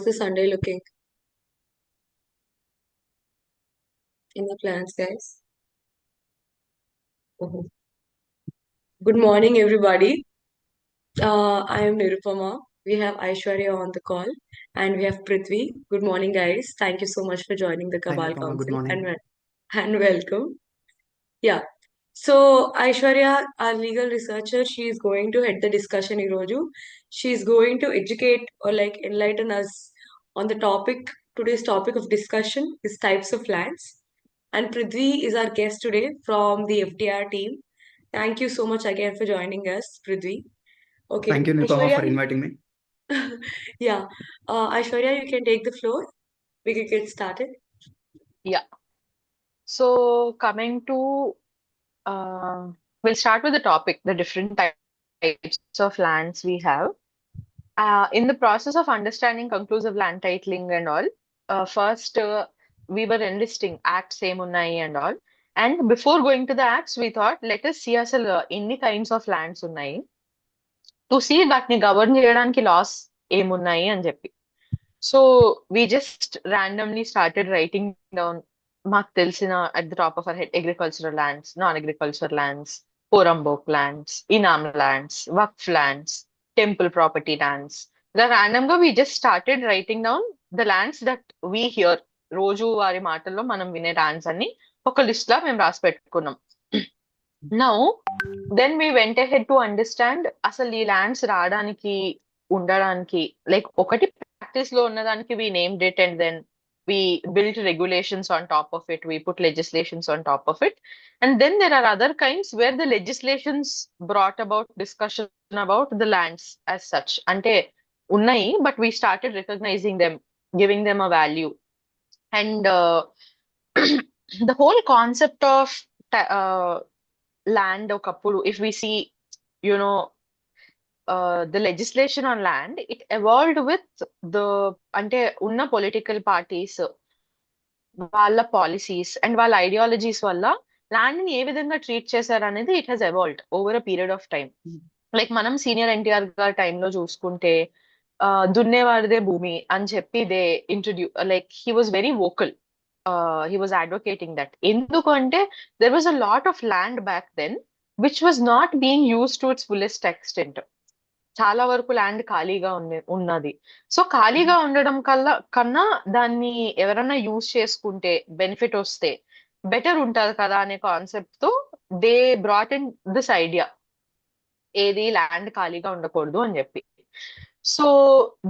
the Sunday looking in the plans, guys? Mhm. Good morning, everybody. I am Nirupama. We have Aishwarya on the call, and we have Prithvi. Good morning, guys. Thank you so much for joining the Hi Kabal Nirupama, good Council morning. and welcome. Yeah. So Aishwarya, our legal researcher, she is going to head the discussion Iroju. She is going to educate or like enlighten us on the topic. Today's topic of discussion is types of lands. And Prithvi is our guest today from the FDR team. Thank you so much again for joining us, Prithvi. Okay, Thank you Nirupama Aishwarya. for inviting me. Yeah, Aishwarya, you can take the floor. We can get started. Yeah. So coming to, uh, we'll start with the topic, the different types of lands we have. In the process of understanding conclusive land titling and all, first we were enlisting acts ఏమున్నాయి and all. And before going to the acts, we thought, let us see అసలు ఎన్ని kinds of lands ఉన్నాయి. To see వాటిని govern చేయడానికి laws ఏమున్నాయి అని చెప్పి. So we just randomly started writing down మాకు తెలిసిన at the top of our head agricultural lands, non-agricultural lands, Porambok lands, Inam lands, Waqf lands, temple property lands. The randomగా we just started writing down the lands that we hear. రోజు వారి మాటల్లో మనం వినే lands అన్ని ఒక list లా మేము రాసి పెట్టుకున్నాం. Now, then we went ahead to understand అసలు ఈ ల్యాండ్స్ రావడానికి ఉండడానికి లైక్ ఒకటి ప్రాక్టీస్ లో ఉన్నదానికి we named it and then we built regulations on top of it, we put legislations on top of it, and then there are other kinds where the legislations brought about discussion about the lands as such అంటే ఉన్నాయి but we started recognizing them, giving them a value, and the whole concept of land ఒకప్పుడు if we see you know the legislation on land, it evolved with the అంటే ఉన్న political parties వాళ్ళ policies and వాళ్ళ ideologies వల్ల land ని ఏ విధంగా treat చేశారు అనేది it has evolved over a period of time. Like మనం సీనియర్ ఎన్టీఆర్ గారి టైంలో చూసుకుంటే దున్నేవాడిదే భూమి అని చెప్పి they like he was very vocal. He was advocating that. ఎందుకంటే there was a lot of land back then which was not being used to its fullest extent. చాలా వరకు ల్యాండ్ ఖాళీగా ఉన్నది. సో ఖాళీగా ఉండడం కన్నా దాన్ని ఎవరైనా యూజ్ చేసుకుంటే బెనిఫిట్ వస్తే బెటర్ ఉంటది కదా అనే కాన్సెప్ట్ తో they brought in this idea, ఏది ల్యాండ్ ఖాళీగా ఉండకూడదు అని చెప్పి. So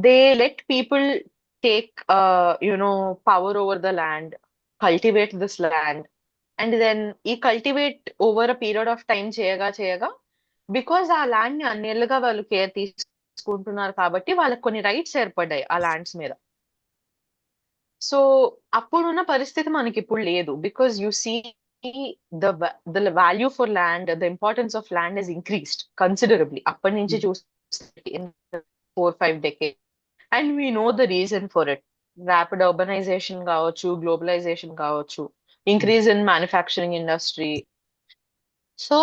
they let people take power over the land, cultivate this land, and then ఈ cultivate over a period of time చేయగా బికాజ్ ఆ ల్యాండ్ ని అన్నేళ్లుగా వాళ్ళు కేర్ తీసుకుంటున్నారు కాబట్టి వాళ్ళకి కొన్ని రైట్స్ ఏర్పడ్డాయి ఆ ల్యాండ్స్ మీద. సో అప్పుడున్న పరిస్థితి మనకి ఇప్పుడు లేదు, because you see the value for land, the importance of land has increased considerably అప్పటి నుంచి చూస్తే in 4-5 decades, and we know the reason for it. Rapid urbanization కావచ్చు, globalization కావచ్చు, increase in manufacturing industry. So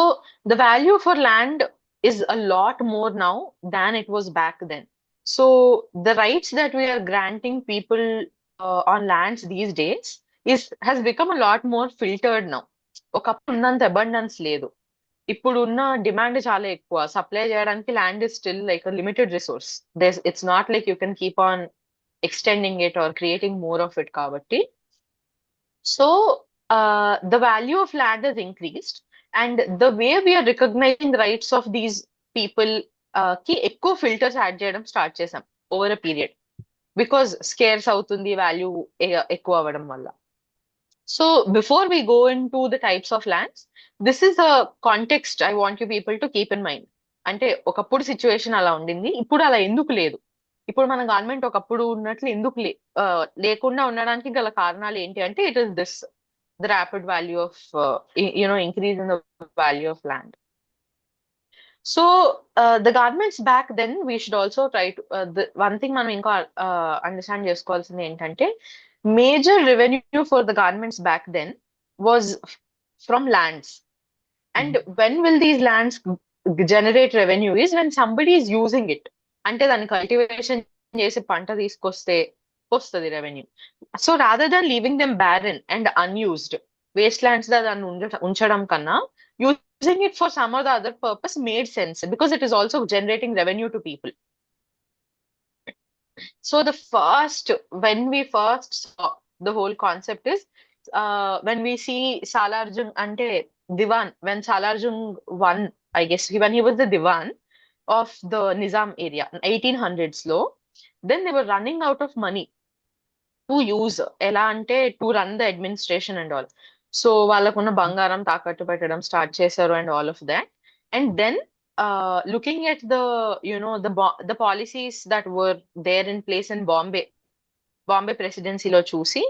the value for land is a lot more now than it was back then. So the rights that we are granting people on lands these days has become a lot more filtered now. ఒకప్పుడు ఉన్నంత abundance లేదు, ఇప్పుడు ఉన్న demand చాలా ఎక్కువ. Supply చేయడానికి land is still like a limited resource. It's not like you can keep on extending it or creating more of it కాబట్టి. So the value of land has increased, and the way we are recognizing the rights of these people కి ఎక్కువ filters add చేయడం start చేసాం over a period, because scares అవుతుంది value ఎక్కువ అవ్వడం వల్ల. So before we go into the types of lands, this is a context I want you people to keep in mind. అంటే ఒకప్పుడు సిచ్యువేషన్ అలా ఉండింది, ఇప్పుడు అలా ఎందుకు లేదు, ఇప్పుడు మన గవర్నమెంట్ ఒకప్పుడు ఉన్నట్లు ఎందుకు లేకుండా ఉండడానికి గల కారణాలు ఏంటి అంటే it is this, the rapid value of increase in the value of land. So the governments back then, we should also try to the one thing మనం ఇంకా అండర్స్టాండ్ చేసుకోవాల్సింది ఏంటంటే major revenue for the governments back then was from lands. And when will these lands generate revenue is when somebody is using it. అంటే దాన్ని cultivation చేసి పంట తీసుకొస్తే వస్తుంది revenue. So rather than leaving them barren and unused waste lands దాన్ని ఉంచడం కన్నా using it for some or the other purpose made sense because it is also generating revenue to people. So when we first saw the whole concept is when we see Salarjung ante Diwan, when Salarjung won, I guess when he was the Diwan of the Nizam area, 1800s low, then they were running out of money to use ఎలా అంటే to run the administration and all. So వాళ్ళకున్న బంగారం తాకట్టు పెట్టడం start చేశారు and all of that. And then looking at the the policies that were there in place in Bombay ప్రెసిడెన్సీలో చూసి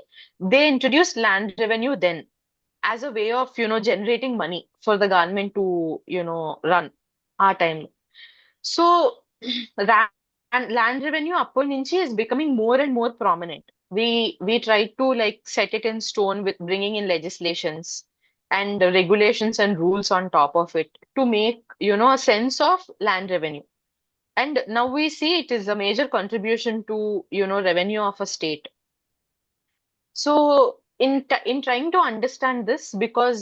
they introduce land revenue then as a way of generating money for the government to run ఆ టైంలో. So land revenue appur nunchi is becoming more and more prominent. We try to like set it in stone with bringing in legislations and regulations and rules on top of it to make a sense of land revenue. And now we see it is a major contribution to revenue of a state. So in trying to understand this, because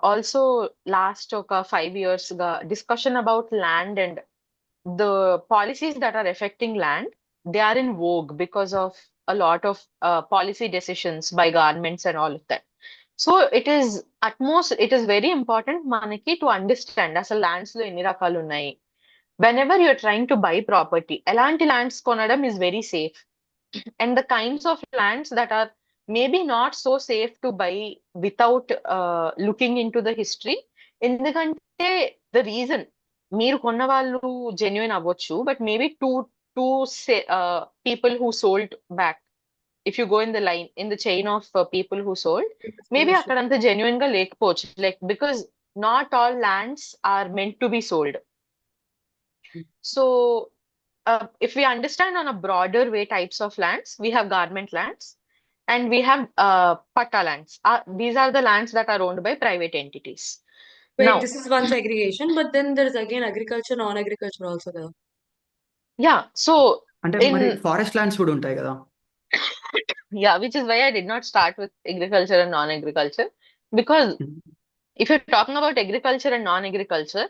also last 5 years discussion about land and the policies that are affecting land, they are in vogue because of a lot of policy decisions by governments and all of that. So it is very important manaki to understand as a lands lo enni rakalu unnai. Whenever you are trying to buy property, elanti lands konadam is very safe, and the kinds of lands that are maybe not so safe to buy without looking into the history. ఎందుకంటే the reason మీరు కొన్న వాళ్ళు genuine అవ్వచ్చు, but maybe two people who sold back, if you go in the line in the chain of people who sold, maybe Ownership. అక్కడంత genuine గా లేకపోవచ్చు, like because not all lands are meant to be sold. So if we understand on a broader way types of lands, we have government lands and we have patta lands. These are the lands that are owned by private entities. Wait, Now, this is one segregation, but then there's again agriculture, non-agriculture also there. yeah, so అంటే మరి in forest lands కూడా ఉంటాయి కదా. yeah, which is why I did not start with agriculture and non-agriculture, because if you're talking about agriculture and non-agriculture,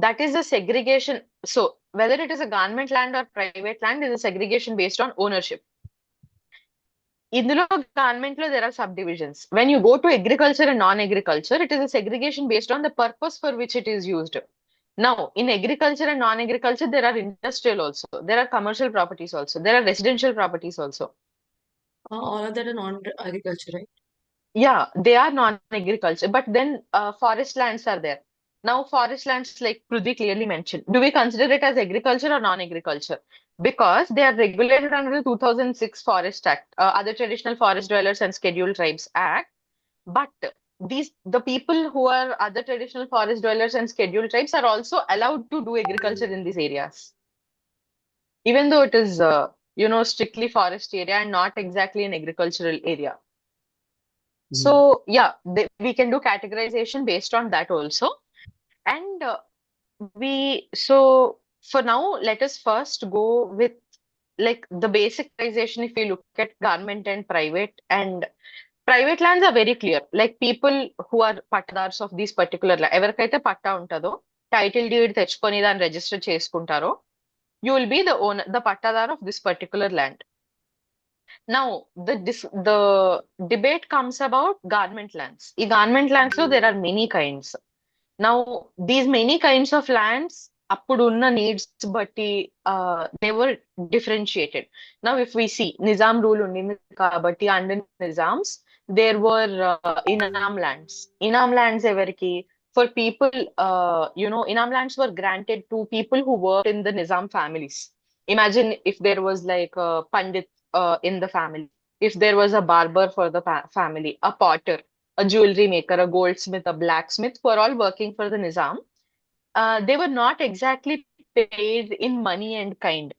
that is a segregation. So whether it is a government land or private land is a segregation based on ownership. ఇందులో government లో there are subdivisions. When you go to agriculture and non-agriculture, it is a segregation based on the purpose for which it is used. Now, in agriculture and non-agriculture, there are industrial also, there are commercial properties also, there are residential properties also. All of that are non-agriculture, right? Yeah, they are non-agriculture, but then forest lands are there. Now, forest lands, like Prithvi clearly mentioned, do we consider it as agriculture or non-agriculture? Because they are regulated under the 2006 Forest Act, other traditional forest dwellers and scheduled tribes act. But the people who are other traditional forest dwellers and scheduled tribes are also allowed to do agriculture in these areas, even though it is strictly forest area and not exactly an agricultural area. So yeah, we can do categorization based on that also. And so for now, let us first go with like the basicization. If we look at government and private lands are very clear, like people who are pattadars of these particular ఎవరికైతే పట్టా ఉంటుందో title deed తెచ్చుకొని దాన్ని register చేసుకుంటారో, you will be the owner, the pattadar of this particular land. Now, the debate comes about government lands. In government lands, so there are many kinds. Now, these many kinds of lands, appudunna needs batti they were differentiated. Now, if we see Nizam rule undindi kabatti, under Nizams, there were Inam lands. Inam lands evariki? For people, Inam lands were granted to people who worked in the Nizam families. Imagine if there was like a Pandit in the family, if there was a barber for the family, a potter, a jewelry maker, a goldsmith, a blacksmith, who are all working for the Nizam. They were not exactly paid in money and kind.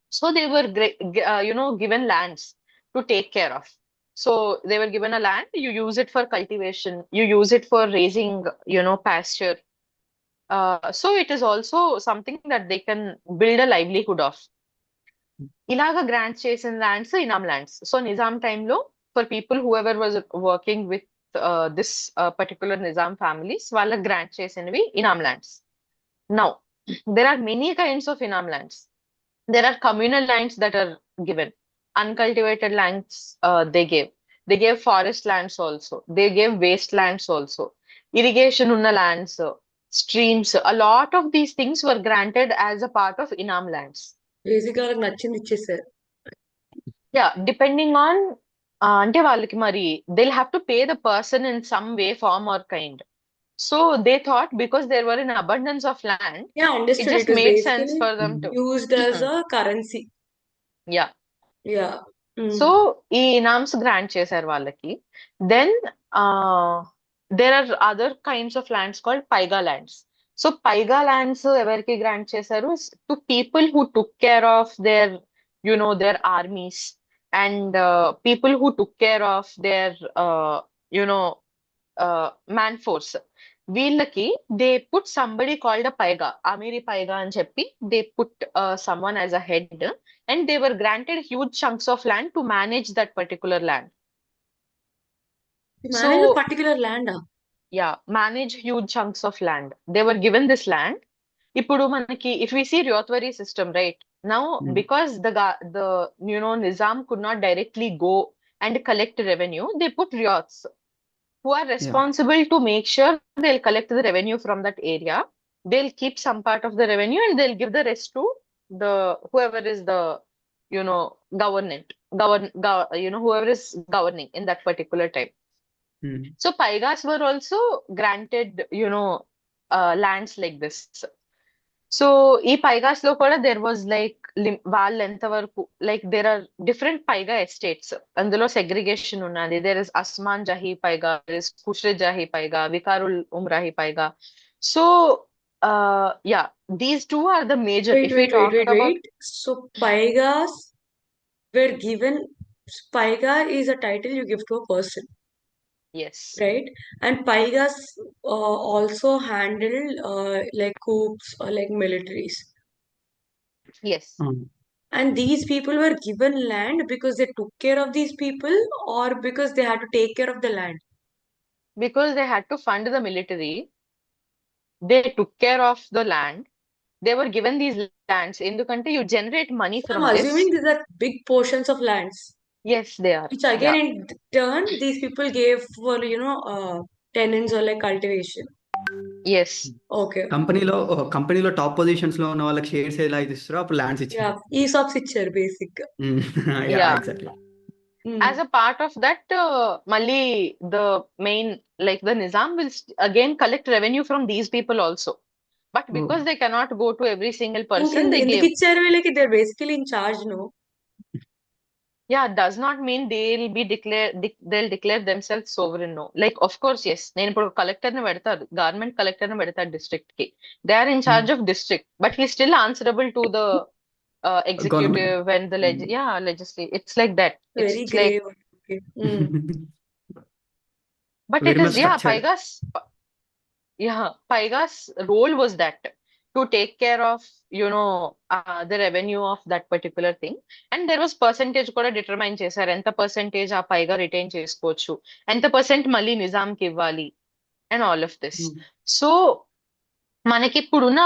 So they were, given lands to take care of. So they were given a land, you use it for cultivation, you use it for raising, pasture. So it is also something that they can build a livelihood of. ఇలాగా grant చేసిన lands inam lands. So Nizam టైంలో for people who ever was working with this particular Nizam families వాళ్ళకి grant చేసినవి inam lands. Now there are many kinds of inam lands. There are communal lands that are given. Uncultivated lands they gave. They gave forest lands also. They gave wastelands also. Irrigation unna lands, streams. A lot of these things were granted as a part of inam lands. Basic గా వాళ్ళకి నచ్చింది ఇచ్చేసారు. Yeah, depending on అంటే వాళ్ళకి మరి they'll have to pay the person in some way, form or kind. So they thought because there were an abundance of land, Yeah, it understood. just It was made sense basically for them to. used as a currency. Yeah. Yeah. So ఈ inams grant చేశారు వాళ్ళకి. Then there are other kinds of lands called Paigah lands. So Paigah lands ఎవరికి grant చేశారు? To people who took care of their their armies and people who took care of their you know man force. వీళ్ళకి they put somebody called a Paigah, Amiri Paigah అని చెప్పి they put someone as a head and they were granted huge chunks of land to manage that particular land. Manage a So particular land. yeah, manage huge chunks of land. They were given this land. ఇప్పుడు మనకి if we see Ryotwari system, right? Now because the Nizam could not directly go and collect revenue, they put Ryots who are responsible to make sure they'll collect the revenue from that area. They'll keep some part of the revenue and they'll give the rest to the whoever is the whoever is governing in that particular time. So paigas were also granted lands like this. So ఈ పైగాస్ లో కూడా there was like వాళ్ళు ఎంతవరకు like there are different paiga estates. అందులో segregation ఉన్నది. There is Asman Jahi Paiga, there is Khurshid Jahi Paiga, Vikarul Umrahi Paiga. So yeah, these two are the major. If we talk about So paigas were given. Paiga is a title you give to a person. yes, Right? And paigas also handled like coups or like militaries. yes, And these people were given land because they took care of these people or because they had to take care of the land. because they had to fund the military, they took care of the land. They were given these lands ఎందుకంటే you generate money So from I'm this. assuming these are big portions of lands. Yes, they are. Which again in turn these people gave for tenants or like cultivation. Yes. Okay. కంపెనీలో top positions లో ఉన్న వాళ్ళకి shares ఎలా అయితే ఇస్తారో అప్పుడు lands ఇచ్చారు. ESOPs ఇచ్చారు basic. Yeah, exactly. as a part of that, Mali, the main, like the Nizam will again collect revenue from these people also. But because they cannot go to every single person, they ఎందుకు gave. ఇచ్చారు వీళ్ళకి? They're basically in charge, no? Yeah, does not mean they'll be they'll declare themselves sovereign, no. Like, of course, yes. నేను ఇప్పుడు collector ని పెడతారు, government collector ని పెడతారు district కి. They are in charge of district, but he's still answerable to the executive and the legislative. It's like that. Very It's grave. like, Okay. but Very it much is, yeah, structured. Paiga's role was that to take care of, the revenue of that particular thing. And there was percentage కూడా determine చేశారు. ఎంత percentage ఆ పైగా retain చేసుకోవచ్చు, ఎంత percent మళ్ళీ నిజాంకి ఇవ్వాలి, and all of this. So మనకి ఇప్పుడున్న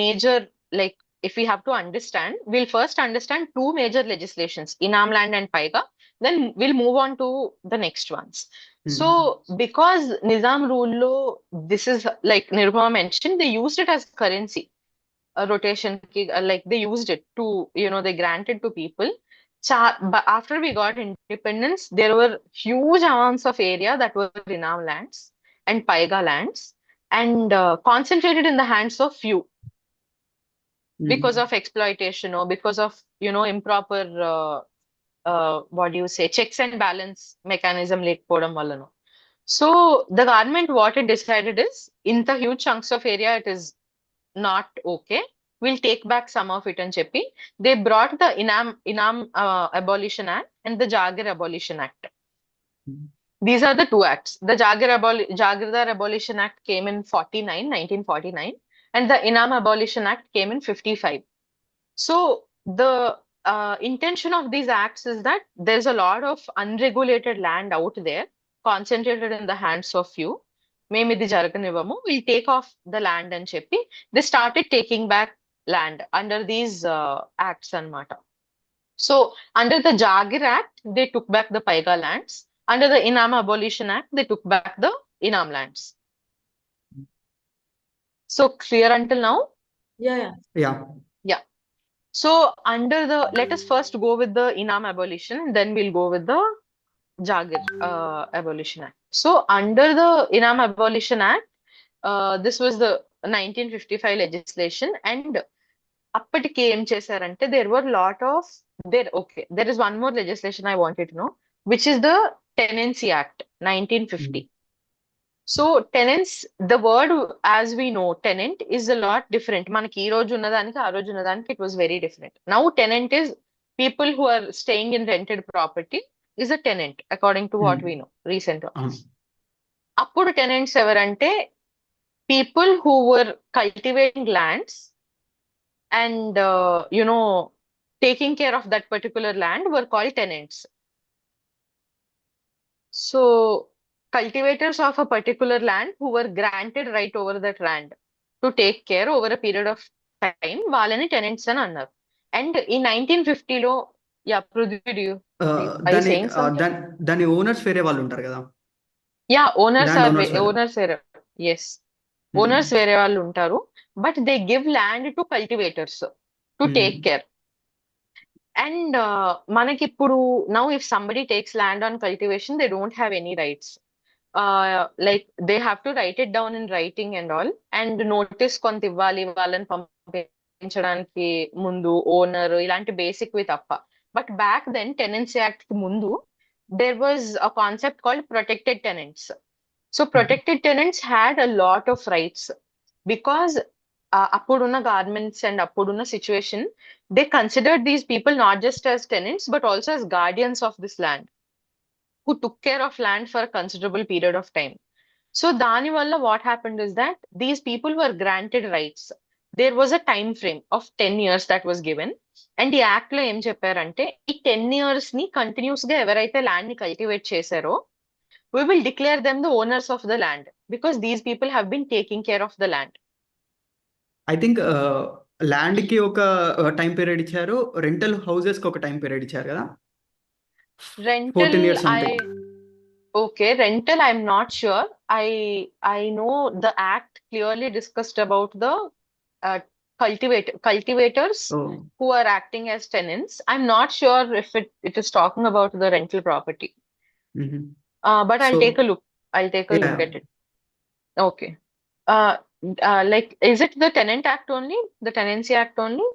major like if we have to understand, we'll first understand two major legislations, Inam land and Paiga, then we'll move on to the next ones. So because Nizam rule lo, this is like Nirupama mentioned, they used it as currency, a rotation like they used it to they granted to people. But after we got independence, there were huge amounts of area that were Inam lands and Paiga lands and concentrated in the hands of few because of exploitation or because of improper what do you say, checks and balance mechanism లేకపోవడం వల్లనో. So the government what it decided is in the huge chunks of area it is not okay, we'll take back some of it and చెప్పి they brought the Inam Abolition Act and the Jagir Abolition Act. These are the two acts. The Jagirdar Abolition Act came in 1949, and the Inam Abolition Act came in 55. So the intention of these acts is that there's a lot of unregulated land out there concentrated in the hands of few. మేము ఇది జరగనివ్వము, will take off the land అని చెప్పి they started taking back land under these acts అన్నమాట. So under the jagir act they took back the Paigah lands. Under the inam abolition act they took back the inam lands. So clear until now? Yeah. Yeah. Yeah. So under the, let us first go with the Inam abolition, then we'll go with the Jagir Abolition Act. So under the Inam Abolition Act, this was the 1955 legislation, and అప్పటికి ఏం చేశారంటే there were lot of there is one more legislation I wanted to know, which is the Tenancy Act 1950. So tenants, the word as we know tenant is a lot different. మనకి ఈ రోజు ఉన్నదానికి ఆ రోజు ఉన్నదానికి it was very different. Now tenant is people who are staying in rented property is a tenant according to what we know recent. అప్పుడు tenants ఎవరంటే people who were cultivating lands and you know taking care of that particular land were called tenants. So cultivators of a particular land who were granted right over that land to take care over a period of time, వాళ్ళని tenants అని అన్నారు. And in 1950 లో, yeah, Prudhi, are you saying something? దాని owners వేరే వాళ్ళు ఉంటారు కదా. Yeah, owners Land are owners వేరే. owners వేరే. Yes, owners వేరే వాళ్ళు ఉంటారు, but they give land to cultivators to take care. And మనకి ఇప్పుడు now if somebody takes land on cultivation, they don't have any rights. Like they have to write it down in writing and all, and notice కొంత ఇవ్వాలి వాళ్ళని పంపించడానికి ముందు owner, ఇలాంటి basic వి తప్ప. But back then tenancy act కి ముందు there was a concept called protected tenants. So protected tenants had a lot of rights because అప్పుడున్న governments and అప్పుడున్న situation, they considered these people not just as tenants but also as guardians of this land who took care of land for a considerable period of time. So దాని వల్ల what happened is that these people were granted rights. There was a time frame of 10 years that was given. And ఈ act లో ఏం చెప్పారంటే ఈ 10 years ని continuous గా ఎవరైతే ల్యాండ్ ని కల్టివేట్ చేశారో we will declare them the owners of the land because these people have been taking care of the land. I think land కి ఒక టైం పీరియడ్ ఇచ్చారు, రెంటల్ హౌసెస్ కి ఒక టైం పీరియడ్ ఇచ్చారు కదా. Rental, 14 years something. Okay, rental, I'm not sure. I know the act clearly discussed about the cultivators who are acting as tenants. I'm not sure if it is talking about the rental property. But I'll take a look. I'll take a look at it. Okay. Like, is it the Tenant Act only? The Tenancy Act only?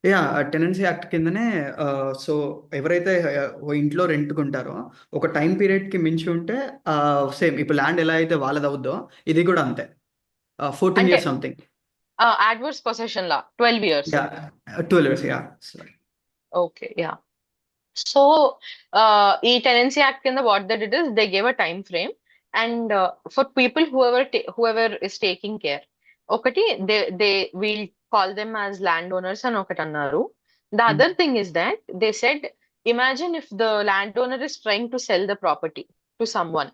Yeah, tenancy act కిందనే. So ఎవరైతే ఇంట్లో రెంట్కుంటారో ఒక time period కి మించి ఉంటే same ఇప్పుడు land ఎలా అయితే వాళ్ళది అవుద్దో ఇది కూడా అంతే, 14 years something. Adverse possession law, 12 years. Yeah, 12 years, yeah. Okay, yeah. So, ఈ Tenancy Act కింద what they did is they gave a time frame, and for people whoever is taking care, ఒకటి they will call them as landowners అని ఒకటి అన్నారు. The other thing is that they said, imagine if the landowner is trying to sell the property to someone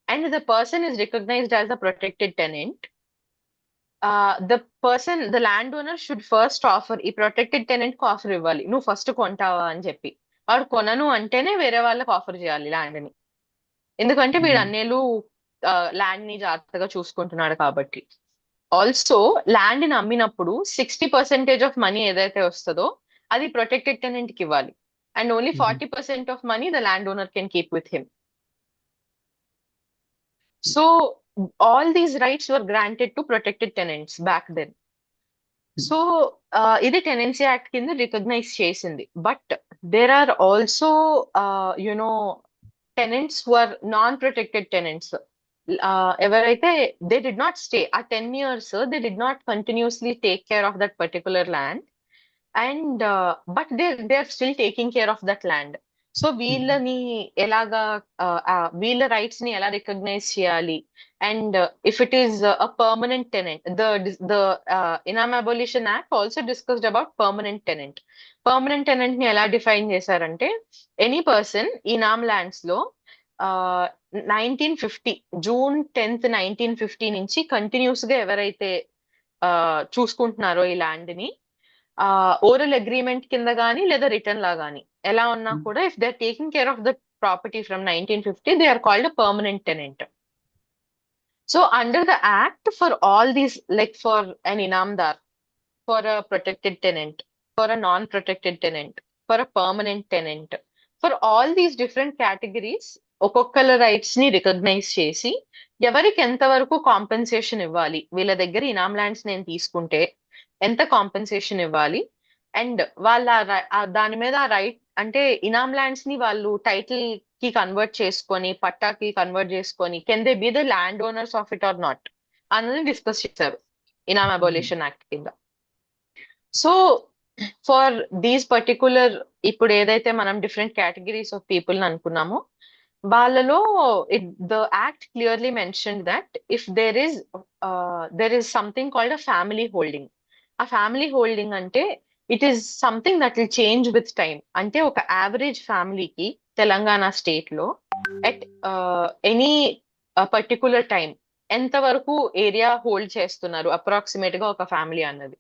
and the person is recognized as a protected tenant. The landowner should first offer, ఈ protected tenant కి offer ఇవ్వాలి, నువ్వు first కొంటావా అని చెప్పి. వాడు కొనను అంటేనే వేరే వాళ్ళకి ఆఫర్ చేయాలి ల్యాండ్ ని, ఎందుకంటే వీడు అన్నేళ్ళు ల్యాండ్ ని జాగ్రత్తగా చూసుకుంటున్నాడు కాబట్టి. ఆల్సో ల్యాండ్ ని అమ్మినప్పుడు 60% ఆఫ్ మనీ ఏదైతే వస్తుందో అది ప్రొటెక్టెడ్ టెనెంట్ కి ఇవ్వాలి, and only 40% of money the land owner can keep with him. So all these rights were granted to protected tenants back then. So ఇది Tenancy Act కింద recognise చేసింది. But there are also tenants who are non-protected tenants. ఎవరైతే they did not stay ఆ 10 years, they did not continuously take care of that particular land, and but they are still taking care of that land. So వీళ్ళని ఎలాగా వీళ్ళ rights ని ఎలా recognise చేయాలి, and if it is a permanent tenant, the inam abolition act also discussed about permanent tenant ని ఎలా define చేశారంటే, any person ఇనామ్ lands లో 1950 జూన్ 10th 1950 నుంచి కంటిన్యూస్ గా ఎవరైతే చూసుకుంటున్నారో ఈ ల్యాండ్ ని, ఓరల్ అగ్రిమెంట్ కింద గానీ లేదా రిటర్న్ లా గానీ ఎలా ఉన్నా కూడా, if they are taking care of the property from 1950, they are called a permanent tenant. So under the act, for all these, like for an ఇనామ్దార్, for a protected tenant, for a non-protected tenant, for a permanent tenant, for all these different categories, ఒక్కొక్కల rights ని recognise చేసి ఎవరికి ఎంతవరకు compensation ఇవ్వాలి, వీళ్ళ దగ్గర ఇనామ్ lands నేను తీసుకుంటే ఎంత కాంపెన్సేషన్ ఇవ్వాలి, అండ్ వాళ్ళ దాని మీద రైట్ అంటే ఇనామ్ ల్యాండ్స్ ని వాళ్ళు టైటిల్ కి కన్వర్ట్ చేసుకొని, పట్టాకి కన్వర్ట్ చేసుకొని, can they be the land owners of it or not అన్నది డిస్కస్ చేశారు ఇనామ్ అబోలిషన్ యాక్ట్ కింద. సో ఫర్ దీస్ పర్టికులర్, ఇప్పుడు ఏదైతే మనం డిఫరెంట్ కేటగిరీస్ ఆఫ్ పీపుల్ అనుకున్నామో, వాళ్ళలో the act clearly mention that if there is something called a family holding. ఆ family holding అంటే it is something that will change with time. అంటే ఒక average ఫ్యామిలీకి తెలంగాణ స్టేట్ లో ఎట్ ఎనీ పర్టికులర్ టైం ఎంతవరకు area hold చేస్తున్నారు approximate గా ఒక ఫ్యామిలీ అన్నది.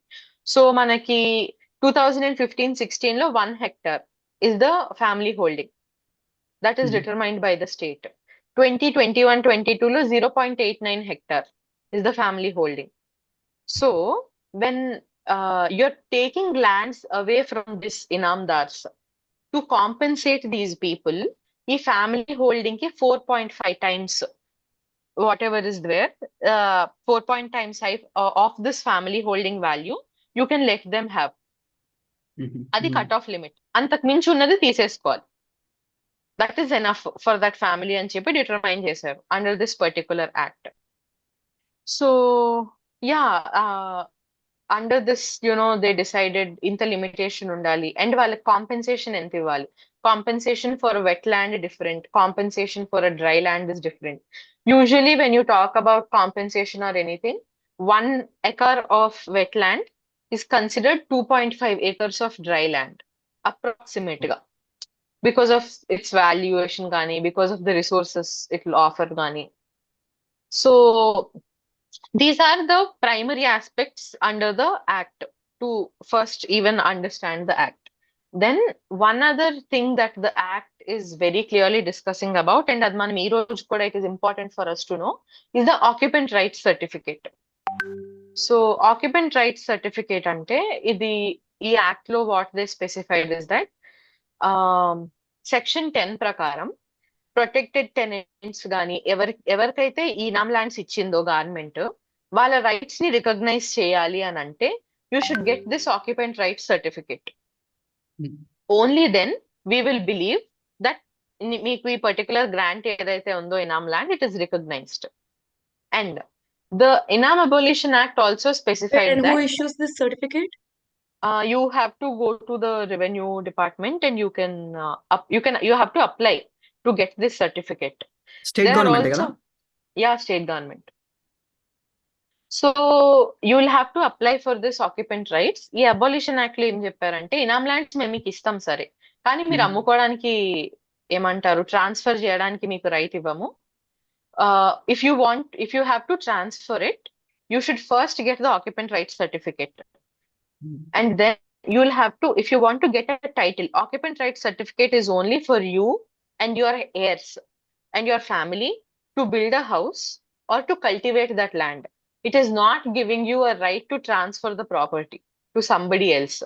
సో మనకి 2015-16 లో 1 hectare is the family holding that is determined by the state. 2021-22 లో 0.89 hectare is the family holding. So when you're taking lands away from this inamdars to compensate these people, ఈ family holding కి 4.5 times whatever is there, 4 times of this family holding value you can let them have. అది cut off limit. అంతకు మించి ఉన్నది తీసేసుకోవాలి. That is enough for that family అని చెప్పి determine చేశారు under this particular act. So yeah, under this they decided ఇంత limitation ఉండాలి, అండ్ వాళ్ళకి కాంపెన్సేషన్ ఎంత ఇవ్వాలి. Compensation for wet land different, compensation for a dry land is different. Usually when you talk about compensation or anything, 1 acre of wetland is considered 2.5 acres of dry land approximate గా, because of its valuation గానీ, because of the resources it will offer గానీ. So these are the primary aspects under the act to first even understand the act. Then one other thing that the act is very clearly discussing about, and అది మనం ఈ రోజు కూడా it is important for us to know, is the occupant rights certificate. So occupant rights certificate అంటే ఇది ఈ act లో what they specified is that section 10 ప్రకారం ప్రొటెక్టెడ్ టెనెంట్స్ గానీ ఎవరికైతే ఈ ఇనామ్ ల్యాండ్స్ ఇచ్చిందో గవర్నమెంట్, వాళ్ళ రైట్స్ ని రికగ్నైజ్ చేయాలి అని అంటే you should get this occupant rights certificate. Only then we will believe that మీకు ఈ పర్టికులర్ గ్రాంట్ ఏదైతే ఉందో inam land, it is recognised. And the Inam Abolition Act also specified And that who issues this certificate? You have to go to the revenue department and you have to apply to get this certificate. State There are government కదా? also, yeah, state government. So you will have to apply for this occupant rights. ఈ abolition act లో ఏం చెప్పారంటే, ఇనామ్ lands మేము మీకు ఇస్తాం సరే, కానీ మీరు అమ్ముకోవడానికి ఏమంటారు, ట్రాన్స్ఫర్ చేయడానికి మీకు రైట్ ఇవ్వము. If you have to transfer it, you should first get the occupant rights certificate. And then you'll have to, if you want to get a title, occupant rights certificate is only for you and your heirs and your family to build a house or to cultivate that land. It is not giving you a right to transfer the property to somebody else.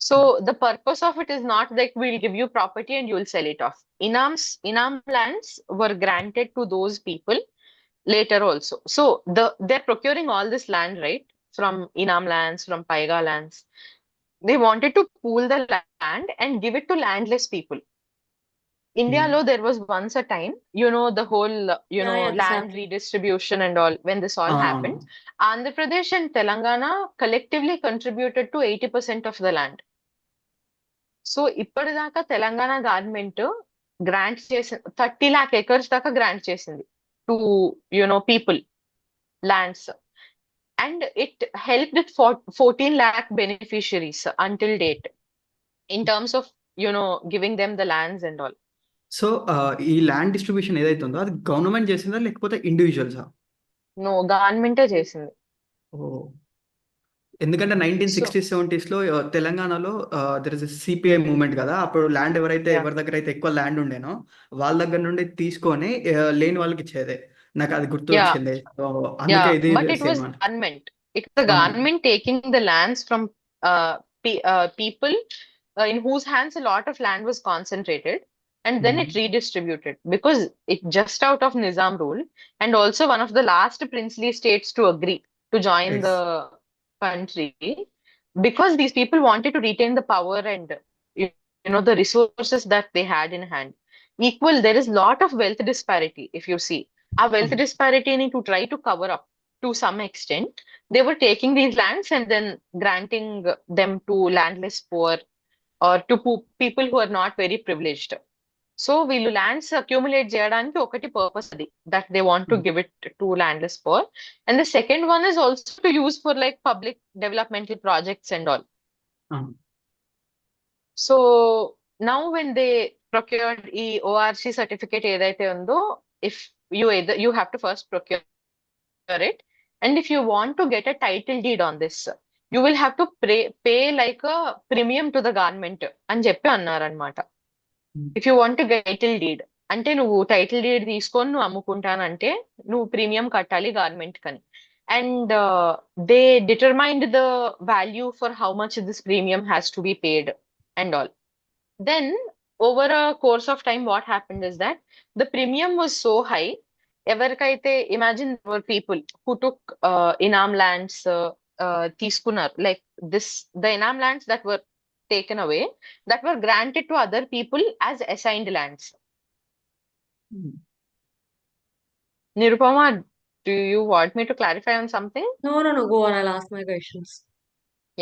So the purpose of it is not that we'll give you property and you'll sell it off. Inam lands were granted to those people later also. So they're procuring all this land, right, from Inam lands, from Paiga lands. They wanted to pool the land and give it to landless people. India lo, there was once a time, the whole, land redistribution and all, when this all happened, Andhra Pradesh and Telangana collectively contributed to 80% of the land. So ఇప్పటిదాకా Telangana government grant చేసిన 30 lakh acres దాకా grant చేసింది to people lands. And it help with 14 lakh beneficiaries until date in terms of giving them the lands and all. So ఈ land distribution ఏదైతే ఉందో అది government చేసిందా లేకపోతే ఇండివిజువల్సా? నో, గవర్నమెంటే చేసింది. ఓ, ఎందుకంటే సో 1960s 70s లో తెలంగాణలో దర్ ఇస్ సిపిఐ మూవ్మెంట్ కదా, అప్పుడు ల్యాండ్ ఎవరి దగ్గర అయితే ఎక్కువ ల్యాండ్ ఉండేనో వాళ్ళ దగ్గర నుండి తీసుకొని లేని వాళ్ళకి ఇచ్చేదే. నాకు అది గుర్తు యా వచ్చింది. సో అందుకే Yeah, ఇది but it was same. government. It's the government taking the lands from people in whose hands a lot of land was concentrated, and then it redistributed because it just out of Nizam rule, and also one of the last princely states to agree to join the country, because these people wanted to retain the power and the resources that they had in hand. Equal, there is lot of wealth disparity if you see. A wealth disparity need to try to cover up to some extent. They were taking these lands and then granting them to landless poor or to people who are not very privileged. So వీళ్ళు lands accumulate చేయడానికి ఒకటి purpose అది, that they want to give it to landless poor. And the second one is also to use for like public developmental projects and all. So now when they procured ఈ ORC certificate ఏదైతే ఉందో, if you have to first procure it, and if you want to get a title deed on this, you will have to pay like a premium to the government అని చెప్పి అన్నారనమాట. If you want to get title deed అంటే నువ్వు title deed తీసుకొని నువ్వు అమ్ముకుంటానంటే నువ్వు premium కట్టాలి government కని. And they determined the value for how much this premium has to be paid and all. Then over a course of time what happened is that the premium was so high, ఎవరికైతే imagine there were people who took inam lands తీసుకున్నారు, like the inam lands that were taken away, that were granted to other people as assigned lands. Nirupama, do you want me to clarify on something? No, go on. I'll ask my questions.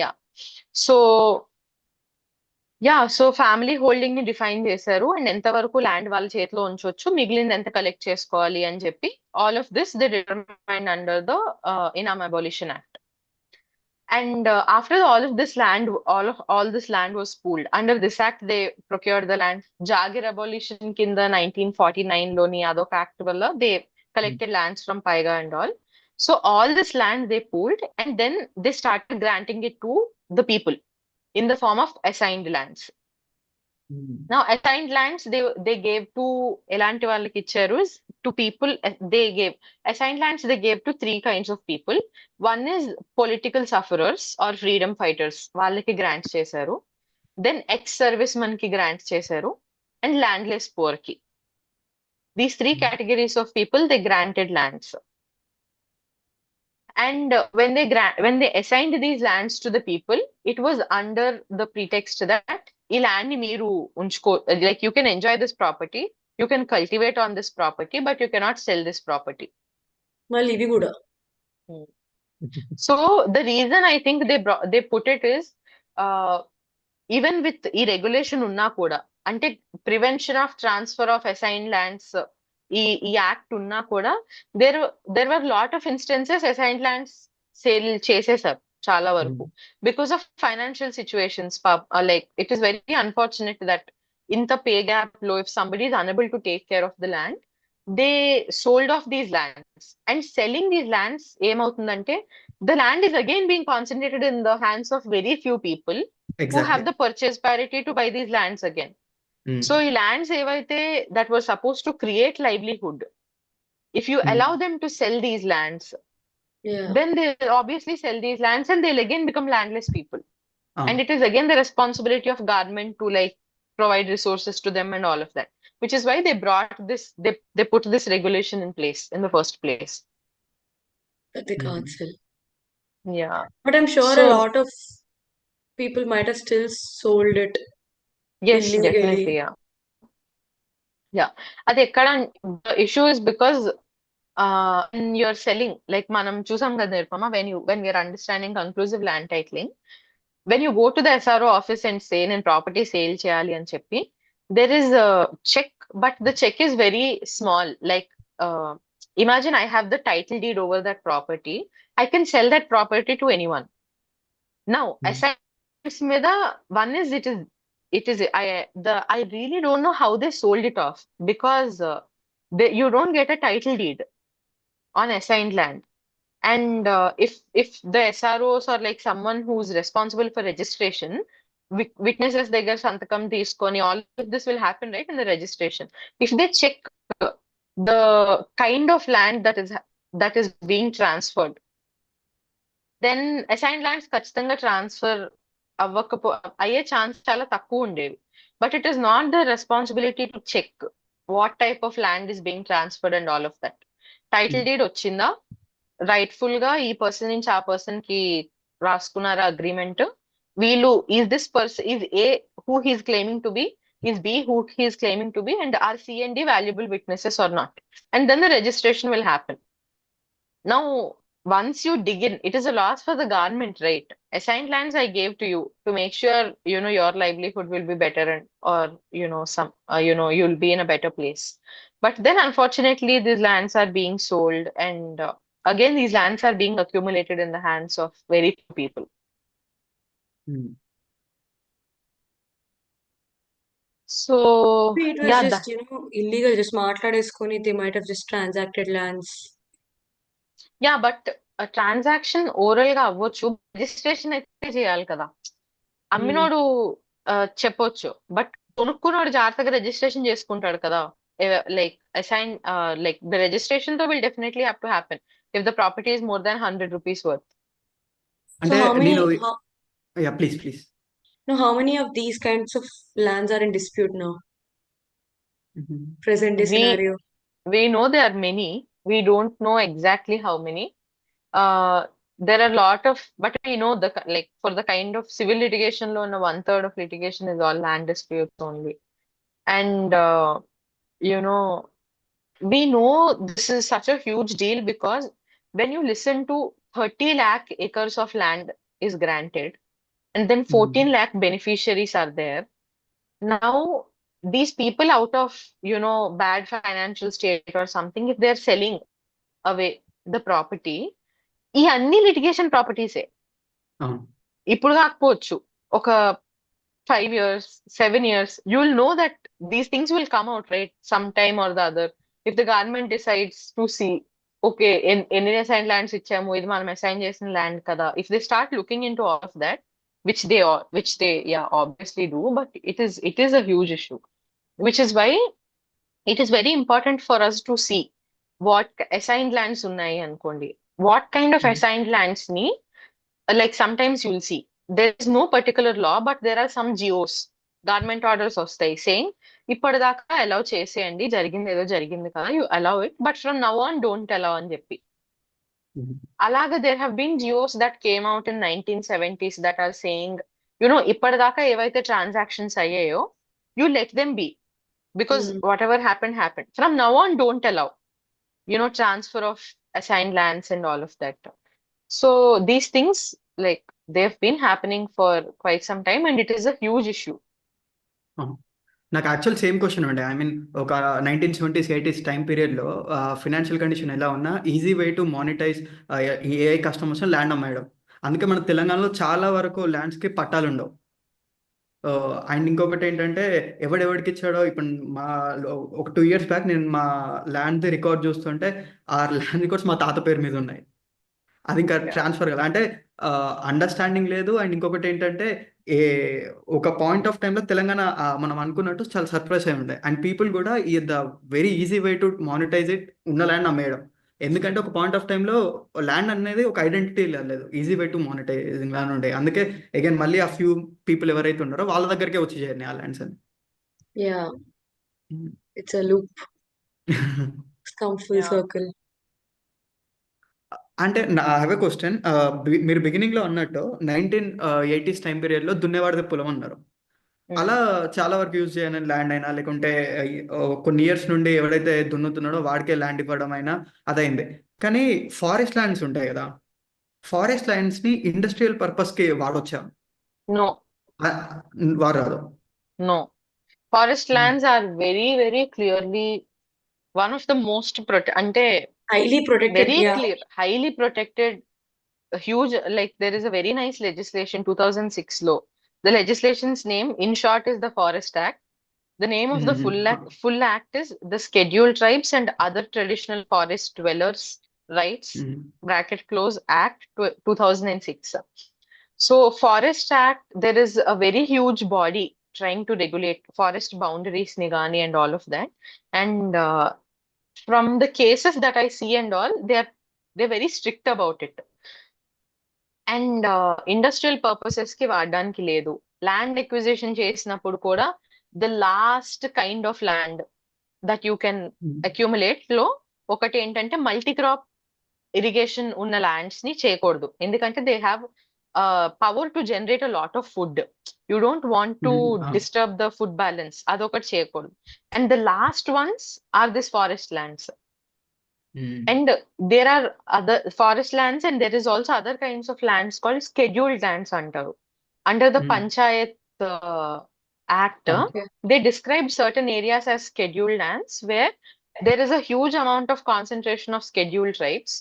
Yeah. So family holding ని define చేశారు, and ఎంత వరకు land వాళ్ళ చేతిలో ఉంచవచ్చు, మిగిలింది ఎంత collect చేసుకోవాలి అని చెప్పి all of this they determine under the inam abolition act. And after all of this land, all this land was pooled. Under this act, they procured the land. Jagir abolition కింద 1949 లోని అదొక యాక్ట్ వల్ల they collected lands from Paiga and all. So all this land they pooled, and then they started granting it to the people in the form of assigned lands. Now assigned lands they gave to elanti vallaki icharu is to people. They gave assigned lands, they gave to three kinds of people. One is political sufferers or freedom fighters, vallaki grants chesaru. Then ex servicemen ki grants chesaru, and landless poor ki. These three categories of people they granted lands. And when they assigned these lands to the people, it was under the pretext that ఈ land ని మీరు ఉంచుకో, like you can enjoy this property, you can cultivate on this property, but you cannot sell this property. మళ్ళీ ఇది కూడా. So the reason I think they put it is even with ఈ regulation ఉన్నా కూడా, అంటే prevention of transfer of assigned lands ఈ act ఉన్నా కూడా there were lot of instances assigned lands sale చేసేసారు చాలా వరకు because of financial situations. Like it is very unfortunate that in the pay gap low, if somebody is unable to take care of the land, they sold off these lands. And selling these lands ఏమవుతుందంటే the land is again being concentrated in the hands of very few people who have the purchase parity to buy these lands again. So ఈ lands ఏవైతే that were supposed to create livelihood, if you allow them to sell these lands, then they'll obviously sell these lands and they'll again become landless people. And it is again the responsibility of government to like provide resources to them and all of that, which is why they brought this, they put this regulation in place in the first place. That they can't sell. Yeah. But I'm sure a lot of people might have still sold it Yes, illegally. definitely, yeah. అది ఎక్కడ the issue is because when you're selling, like మనం చూసాం కదా Nirupama, when we are understanding conclusive land titling, when you go to the SRO office and say నేను property sale చేయాలి అని చెప్పి there is a check, but the check is very small. Like, uh, imagine I have the title deed over that property. I can sell that property to anyone. Now, assignments మీద one is I really don't know how they sold it off, because you don't get a title deed on assigned land. And if the SROs or like someone who's responsible for registration, witnesses దగ్గర సంతకం తీసుకొని, all of this will happen right in the registration. If they check the kind of land that is being transferred, then assigned lands ఖచ్చితంగా transfer అయ్యే chance చాలా తక్కువ ఉండేవి. But it is not their responsibility to check what type of land is being transferred and all of that. Title deed వచ్చిందా, rightful గా ఈ person నుంచి ఆ పర్సన్ కి రాసుకున్నారా అగ్రిమెంట్, వీళ్ళు is this person is A who he's claiming to be, is B who he's claiming to be, and or C and D valuable witnesses or not, and then the registration will happen. Now, once you dig in, it is a loss for the government, right? Assigned lands I gave to you to make sure your livelihood will be better, and or you'll be in a better place. But then, unfortunately, these lands are being sold, and again, these lands are being accumulated in the hands of very few people. So, Maybe it was yeah, just, illegal, just మాట్లాడేసుకొని they might have just transacted lands. but a transaction oral గా అవ్వచ్చు, registration అయితే చేయాలి కదా. అమ్మినోడు చెప్పొచ్చు, but కొనుక్కున్నోడు జాగ్రత్తగా registration చేసుకుంటాడు కదా. Like assign like the registration తో will definitely have to happen if the property is more than 100 rupees worth. So అంటే how many నేను how, please no, how many of these kinds of lands are in dispute now? Present day we scenario. we know there are many, we don't know exactly how many. There are a lot of, but we know like for the kind of civil litigation law, 1/3 of litigation is all land disputes only. And we know this is such a huge deal, because when you listen to 30 lakh acres of land is granted, and then 14 lakh beneficiaries are there. Now, these people out of, bad financial state or something, if they're selling away the property, ఈ అన్ని litigation ప్రాపర్టీసే. ఇప్పుడు కాకపోవచ్చు, ఒక 5 years, 7 years, you will know that these things will come out, right? Sometime or the other. If the government decides to see, okay, ఎన్ని assign lands ఇచ్చాము, ఇది మనం assign చేసిన ల్యాండ్ కదా. If they start looking into all of that, which they obviously do, but it is a huge issue, which is why it is very important for us to see what assigned lands ఉన్నాయి అనుకోండి, what kind of assigned lands ని, like sometimes you'll see there is no particular law, but there are some GOs, government orders వస్తాయి saying ఇప్పటిదాకా allow చేసేయండి, జరిగింది ఏదో జరిగింది కదా, you allow it, but from now on don't allow అని చెప్పి. అలాగా there have been GOs that came out in 1970s that are saying, ఇప్పటిదాకా ఏవైతే transactions అయ్యాయో, you let them be, because whatever happened. From now on, don't allow, transfer of assigned lands and all of that. So these things, like, they've been happening for quite some time, and it is a huge issue. నాకు actual same question ఉండే. I mean ఒక 1970s 80s time పీరియడ్లో financial condition ఎలా ఉన్నా easy way to monetize AI customers land అమ్మేయడం. అందుకే మన తెలంగాణలో చాలా వరకు ల్యాండ్స్కి పట్టాలు ఉండవు. అండ్ ఇంకొకటి ఏంటంటే ఎవడెవడికి ఇచ్చాడో, ఇప్పుడు మా ఒక 2 years బ్యాక్ నేను మా ల్యాండ్ రికార్డ్ చూస్తుంటే ఆ ల్యాండ్ రికార్డ్స్ మా తాత పేరు మీద ఉన్నాయి. అది ఇంకా ట్రాన్స్ఫర్ కదా, అంటే అండర్స్టాండింగ్ లేదు. అండ్ ఇంకొకటి ఏంటంటే ఒక పాయింట్ ఆఫ్ టైంలో తెలంగాణ మనం అనుకున్నట్టు చాలా సర్ప్రైజ్ అయి ఉండే. అండ్ పీపుల్ కూడా the very easy way to monetize it, ఉన్న ల్యాండ్ అమ్మేయడం. ఎందుకంటే ఒక పాయింట్ ఆఫ్ టైంలో ల్యాండ్ అనేది ఒక ఐడెంటిటీ లేదు, easy way to monetising land ఉండే. అందుకే అగైన్ మళ్ళీ ఆ ఫ్యూ పీపుల్ ఎవరైతే ఉన్నారో వాళ్ళ దగ్గరికే వచ్చి చేయండి ఆ ల్యాండ్స్ అని. Yeah, it's a loop. It's come full circle. అంటే ఐ హ్యావ్ ఎ క్వశ్చన్. మీరు బిగినింగ్లో అన్నట్టు 1980s టైం పీరియడ్లో దున్నేవాడిదే పొలం అన్నారు. అలా చాలా వరకు యూజ్ చేయని ల్యాండ్ అయినా, లేకుంటే కొన్ని ఇయర్స్ నుండి ఎవడైతే దున్నుతున్నాడో వాడికే ల్యాండ్ ఇవ్వడం అయినా అదైంది. కానీ ఫారెస్ట్ ల్యాండ్స్ ఉంటాయి కదా, ఫారెస్ట్ ల్యాండ్స్ని ఇండస్ట్రియల్ పర్పస్కి వాడొచ్చా? No, వారు రాదు. no. Forest lands are very, very clearly one of the most అంటే Highly protected. very Yeah. clear, highly protected, a huge, like there is a very nice legislation 2006 law. The legislation's name, in short, is the Forest Act. The name of the full act is the Scheduled Tribes and Other Traditional Forest Dwellers Rights bracket close Act 2006. So Forest Act, there is a very huge body trying to regulate forest boundaries, Nigani, and all of that. And from the cases that I see and all, they're very strict about it. అండ్ industrial purposes కి వాడడానికి లేదు. Land acquisition చేసినప్పుడు కూడా the last kind of land that you can accumulate లో ఒకటి ఏంటంటే multi crop irrigation ఉన్న ల్యాండ్స్ ని చేయకూడదు. ఎందుకంటే they have power to generate a lot of food. You don't want to disturb the food balance, అదొకటి చేయకూడదు. And the last ones are this forest lands. And there are other forest lands, and there is also other kinds of lands called scheduled lands under the Panchayat Act. Okay. They describe certain areas as scheduled lands where there is a huge amount of concentration of scheduled tribes,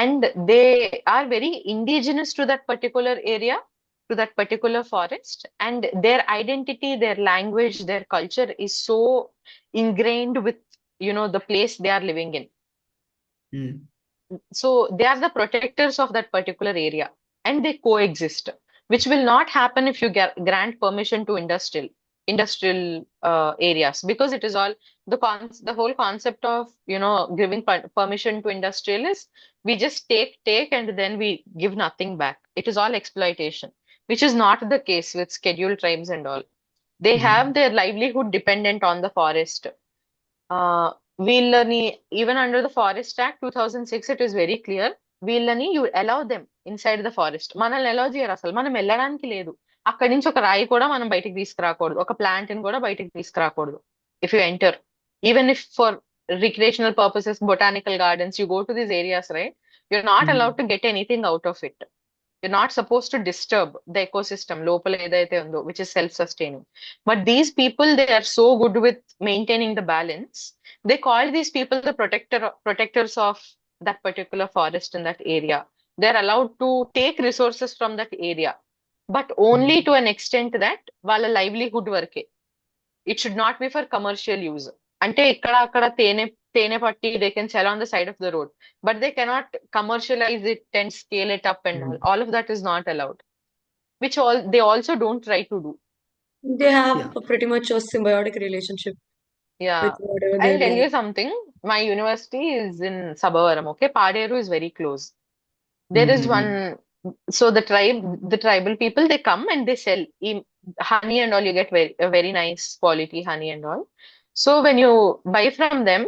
and they are very indigenous to that particular area, to that particular forest, and their identity, their language, their culture is so ingrained with the place they are living in. So they are the protectors of that particular area, and they coexist, which will not happen if you grant permission to industrial areas, because it is all the whole concept of giving permission to industrial is we just take and then we give nothing back. It is all exploitation, which is not the case with scheduled tribes and all. They have their livelihood dependent on the forest. వీళ్ళని even under the forest act 2006 it is very clear, వీళ్ళని you allow them inside the forest. మనల్ని allow చేయరు, అసలు మనం వెళ్ళడానికి లేదు. అక్కడి నుంచి ఒక రాయి కూడా మనం బయటికి తీసుకురాకూడదు, ఒక ప్లాంట్ ని కూడా బయటికి తీసుకురాకూడదు. If you enter, even if for recreational purposes, botanical gardens, you go to these areas, right, you're not allowed to get anything out of it. You're not supposed to disturb the ecosystem lopala edaithe undo, which is self-sustaining. But these people, they are so good with maintaining the balance. They call these people the protectors of that particular forest in that area. They're allowed to take resources from that area, but only to an extent that వాళ్ళ livelihood వరకే. It should not be for commercial use. అంటే ఇక్కడ అక్కడ తేనె పట్టి they can sell on the side of the road, but they cannot commercialize it and scale it up and all of that is not allowed, which they also don't try to do. They have pretty much a symbiotic relationship. Yeah, with whatever I'll they're tell doing. you something. My university is in Sabavaram, okay? Paderu is very close. There is one, so the tribal people, they come and they sell honey and all. You get a very nice quality honey and all. So when you buy from them,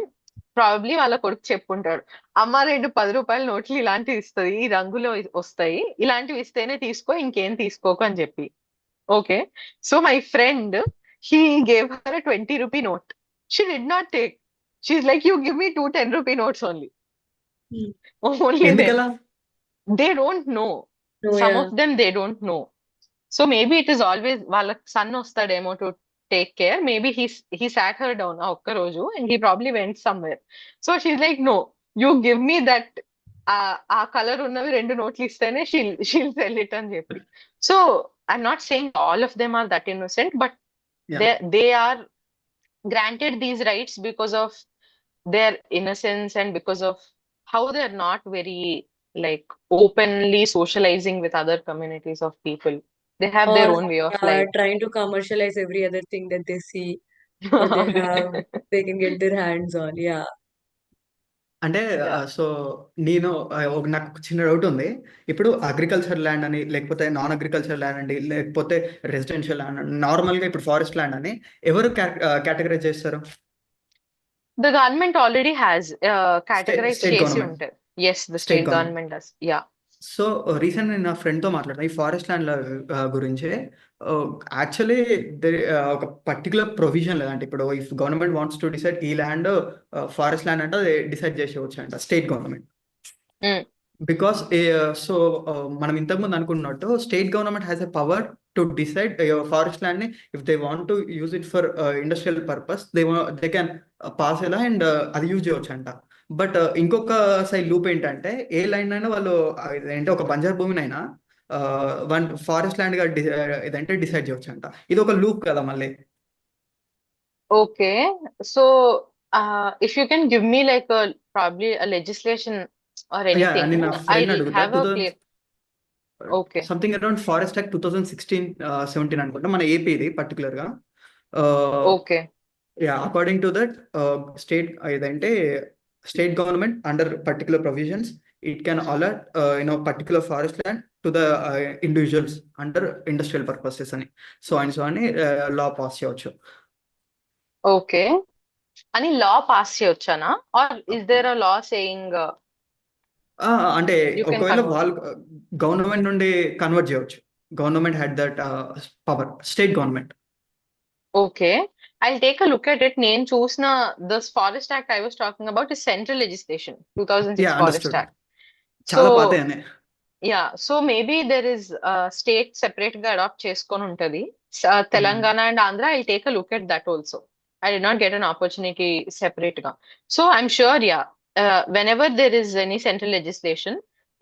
probably వాళ్ళ కొడుకు చెప్పుంటాడు, అమ్మ 2 10 రూపాయల నోట్లు ఇలాంటివి ఇస్తుంది, ఈ రంగులో వస్తాయి, ఇలాంటివి ఇస్తేనే తీసుకో, ఇంకేం తీసుకోకు అని చెప్పి. Okay, so my friend, he gave her 20 rupee note. She did not take. She's like, you give me 2 10 rupee notes only. Only then. ఎందుకలా? They don't know. Oh, Some yeah. of them, they don't know. So maybe it is always వాళ్ళ son వస్తాడేమో to take care. Maybe he sat her down ఆ ఒక్క రోజు and he probably went somewhere. So she's like, no, you give me that ఆ colour ఉన్నవి 2 నోట్లు ఇస్తేనే she'll sell it అని చెప్పి. So I'm not saying all of them are that innocent, but they are granted these rights because of their innocence and because of how they're not very like openly socializing with other communities of people. They have their own way of life. Trying to commercialize every other thing that they see or they can get their hands on. Yeah. అంటే so నేను నాకు ఒక చిన్న doubt ఉంది. ఇప్పుడు agriculture land అని, లేకపోతే non agriculture land అండి, లేకపోతే రెసిడెన్షియల్ ల్యాండ్ అని, నార్మల్ గా ఇప్పుడు ఫారెస్ట్ ల్యాండ్ అని ఎవరు కేటగరైజ్ చేస్తారు? The government already has categorized state చేసి government. ఉంటారు. Yes, the state government does. Yeah. So recent నేను నా ఫ్రెండ్తో మాట్లాడతాను ఈ ఫారెస్ట్ ల్యాండ్ల గురించి. యాక్చువల్లీ ఒక పర్టికులర్ ప్రొవిజన్ లేదంటే, ఇప్పుడు if government wants to decide ఈ ల్యాండ్ ఫారెస్ట్ ల్యాండ్ అంటే అది డిసైడ్ చేసేవచ్చు అంట స్టేట్ గవర్నమెంట్. బికాస్ సో మనం ఇంతకుముందు అనుకున్నట్టు state government has a power to decide forest land ని if they want to use it for industrial purpose they can pass ఎలా and అది యూజ్ చేయవచ్చు అంట. బట్ ఇంకొక సైడ్ లూప్ ఏంటంటే ఏ ల్యాండ్ అయినా వాళ్ళు ఏంటంటే ఒక బంజర్ భూమినైనా వన్ ఫారెస్ట్ ల్యాండ్ గా ఇదంటే డిసైడ్ చేయవచ్చు అంట. ఇది ఒక లూప్ కదా మళ్ళీ. Okay. So, if you can give me like probably a legislation or yeah anything, నేను నా ఫ్రెండ్ I'll అడుగుతా. have a clear. Okay. Something around forest act 2016-17 అనుకుంటా, మన ఏపీది పర్టికులర్ గా. Okay. Yeah according to that state ఏదంటే state government under particular provisions it can allot particular forest land to the individuals under industrial purposes అని so అని law pass చేయవచ్చు. Okay. Any law pass చేయొచ్చానా? Or is there a law saying అంటే you can ఒకవేళ convert? వాళ్ళు government నుండి convert చేయవచ్చు. Government had that power, state government. Okay. I'll take a look at it. నేను చూసిన this Forest Act I was talking about is central legislation, 2006 yeah Forest understood. Act. చాలా So, పాతనే. yeah, so maybe there is state separate గా adopt చేసుకొని ఉంటది. Hmm. Telangana and Andhra, I'll take a look at that also. I did not get an opportunity separate గా. So I'm sure, yeah, whenever there is any central legislation,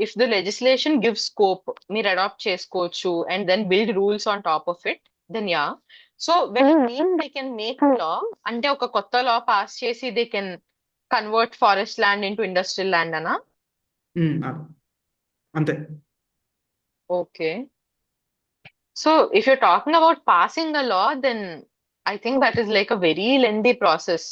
if the legislation gives scope, మీరు adopt చేసుకోవచ్చు and then build rules on top of it, then yeah. So when you mean they can make a law, అంటే ఒక కొత్త law pass చేసి they can convert forest land into industrial land అనా? అంతే. Okay. So if you're talking about passing a law, then I think that is like a very lengthy process.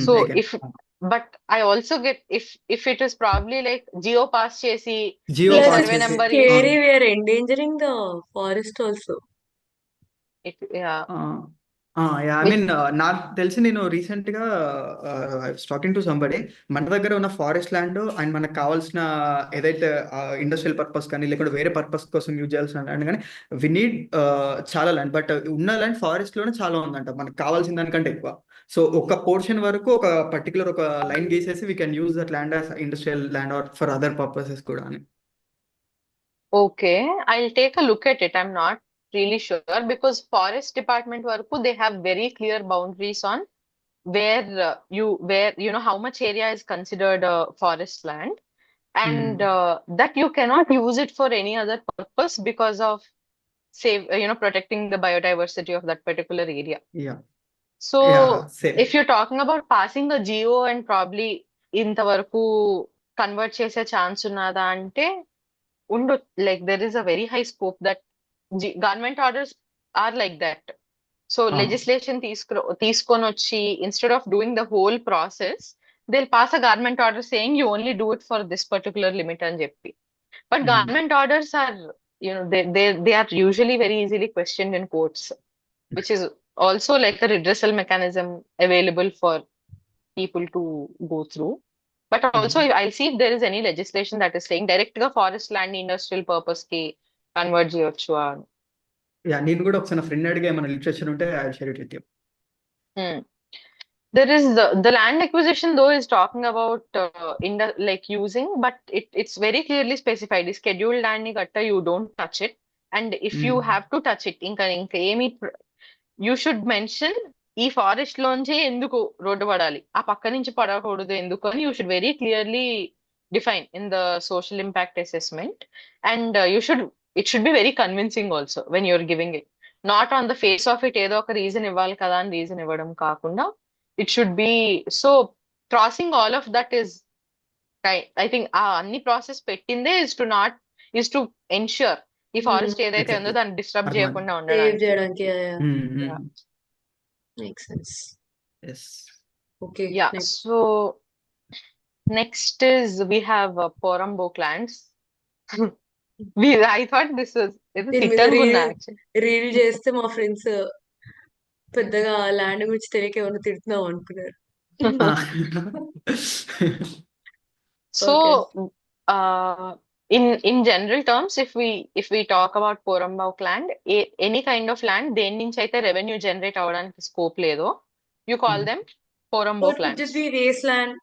So again but I also get if it is probably like geo pass chesi, geo ee Plus, pass survey it's చేసి number scary. We are endangering the forest also. yeah, yeah I which mean నాకు తెలిసి నేను recent గా talking to somebody మన దగ్గర ఉన్న forest land and మనకు కావాల్సిన ఏదైతే ఇండస్ట్రియల్ పర్పస్ కానీ లేకుంటే వేరే పర్పస్ కోసం యూజ్ చేయాల్సిన ల్యాండ్ కానీ వి నీడ్ చాలా ల్యాండ్. బట్ ఉన్న ల్యాండ్ ఫారెస్ట్ లోనే చాలా ఉందంట మనకు కావాల్సిన దానికంటే ఎక్కువ. సో ఒక పోర్షన్ వరకు ఒక పర్టికులర్ ఒక లైన్ గీసేసి we can use that land as industrial land or for other purposes కూడా అని. okay, I'll take a look at it. I'm not really sure because forest department వరకు they have very clear boundaries on where where you know how much area is considered forest land and that you cannot use it for any other purpose because of save protecting the biodiversity of that particular area. Yeah So yeah same. if you're talking about passing a geo and probably ఇంతవరకు convert చేసే chance ఉన్నదా అంటే ఉండు, like there is a very high scope that government orders are like that. So legislation తీసుకొని వచ్చి instead of doing the whole process, they'll pass a government order saying you only do it for this particular limit అని చెప్పి. But government orders are, they are usually very easily questioned in courts, which is also like a redressal mechanism available for people to go through. But also, I'll see if there is any legislation that is saying direct గా forest land industrial purpose కి convert చేయొచ్చు అని. Yeah నేను కూడా ఒకసారి నా friend అడిగా ఏమైనా లిటరేచర్ ఉంటే I share it with you. There is the land acquisition though is talking about like using, but it's very clearly specified. Is scheduled land ని గట్ట you don't touch it, and if you have to touch it, ఇంకా ఏమి you should mention ఈ forest లోంచి ఎందుకు road పడాలి, ఆ పక్క నుంచి పడకూడదు ఎందుకు అని you should very clearly define in the social impact assessment, and it should be very convincing also when you're giving it, not on the face of it ఏదో ఒక రీజన్ ఇవ్వాలి కదా అని రీజన్ ఇవ్వడం కాకుండా it should be so crossing all of that is I think అన్ని process పెట్టిందే is to ensure ఈ ఫారెస్ట్ ఏదైతే ఉందో దాన్ని డిస్టర్బ్ అర్థమైంది. చేయకుండా Save ఉండడానికి. చేయడానికి. Yeah. Makes sense. Yes. Okay. Yeah, Next. so next is we have Porambok lands. I thought this was దీని మీద తిట్టనుకున్నా actually. రీల్ చేస్తే మా ఫ్రెండ్స్ పెద్దగా ల్యాండ్ గురించి తెలియక ఏమైనా తిడుతున్నావు అనుకున్నారు. So Okay. in general terms, if we talk about Porambok land, any kind of land దేని నుంచి అయితే రెవెన్యూ జనరేట్ అవడానికి స్కోప్ లేదో you call them Or Porambok could just lands. be wasteland.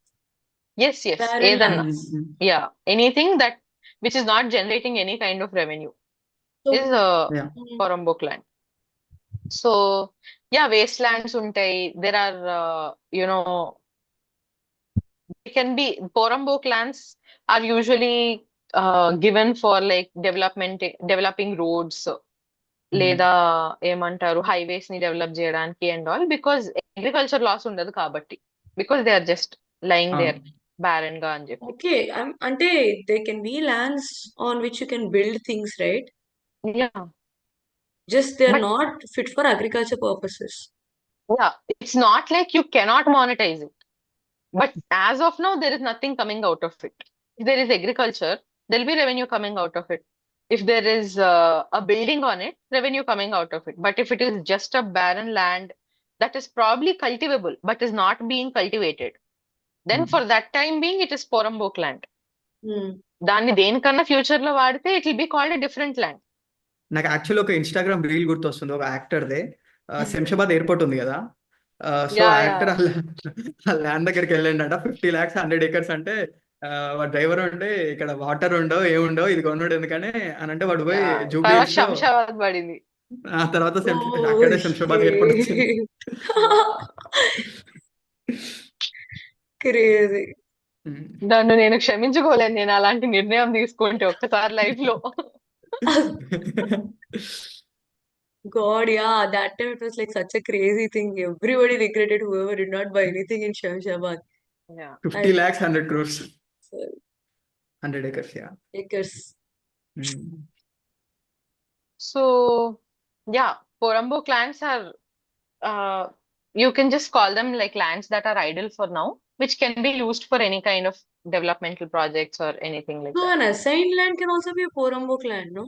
Yes, barren ఏదన్నా. lands. Yeah, anything that which is not generating any kind of revenue is So, a yeah Porambok land. So, yeah, wastelands ఉంటాయి. There are, you know, they can be Porambok lands are usually given for like developing roads లేదా ఏమంటారు highways ని develop చేయడానికి and all because agriculture loss ఉండదు కాబట్టి because they are just lying there barren గా అని చెప్పి. okay, ante there can be lands on which you can build things, right? Yeah Just they're but not fit for agriculture purposes. Yeah it's not like you cannot monetize it. But as of now, there is nothing coming out of it. If there is agriculture, there'll be revenue coming out of it. If there is a building on it, revenue coming out of it. But if it is just a barren land that is probably cultivable but is not being cultivated, then for that time being, it is Porambok land. Hmm. దాన్ని దేనికన్నా future లో వాడితే it will be called a different land. నాకు actual ఒక Instagram reel గుర్తొస్తుంది ఒక యాక్టర్దే. Shamshabad airport ఉంది కదా, సో యా ఆ యా యాక్టర్ ఆ ల్యాండ్ దగ్గరికి వెళ్ళండి 50 lakhs 100 acres అంటే వాడు డ్రైవర్ ఉంటే ఇక్కడ వాటర్ ఉండవు ఏముండవు ఇది కొన్నాడు ఎందుకని అని అంటే వాడు పోయి జూబ్లీ తర్వాత హిల్స్ లో శంషాబాద్ పడింది. ఆ తర్వాత Oh, అక్కడే శంషాబాద్ ఎయిర్పోర్ట్ వచ్చింది. crazy. నన్ను నేను క్షమించుకోలేను నేను అలాంటి నిర్ణయం తీసుకుంటే ఒక్కసారి లైఫ్ లో. God, yeah, that time it was like such a crazy thing. Everybody regretted whoever did not buy anything in Shamshabad. Yeah. 50 I lakhs 100 crores so, 100 acres, yeah. acres. So, yeah, Porambok lands are, you can just call them like lands that are idle for now, which can be used for any kind of developmental projects or anything like So that. an assigned land can also be a Porambok land, no?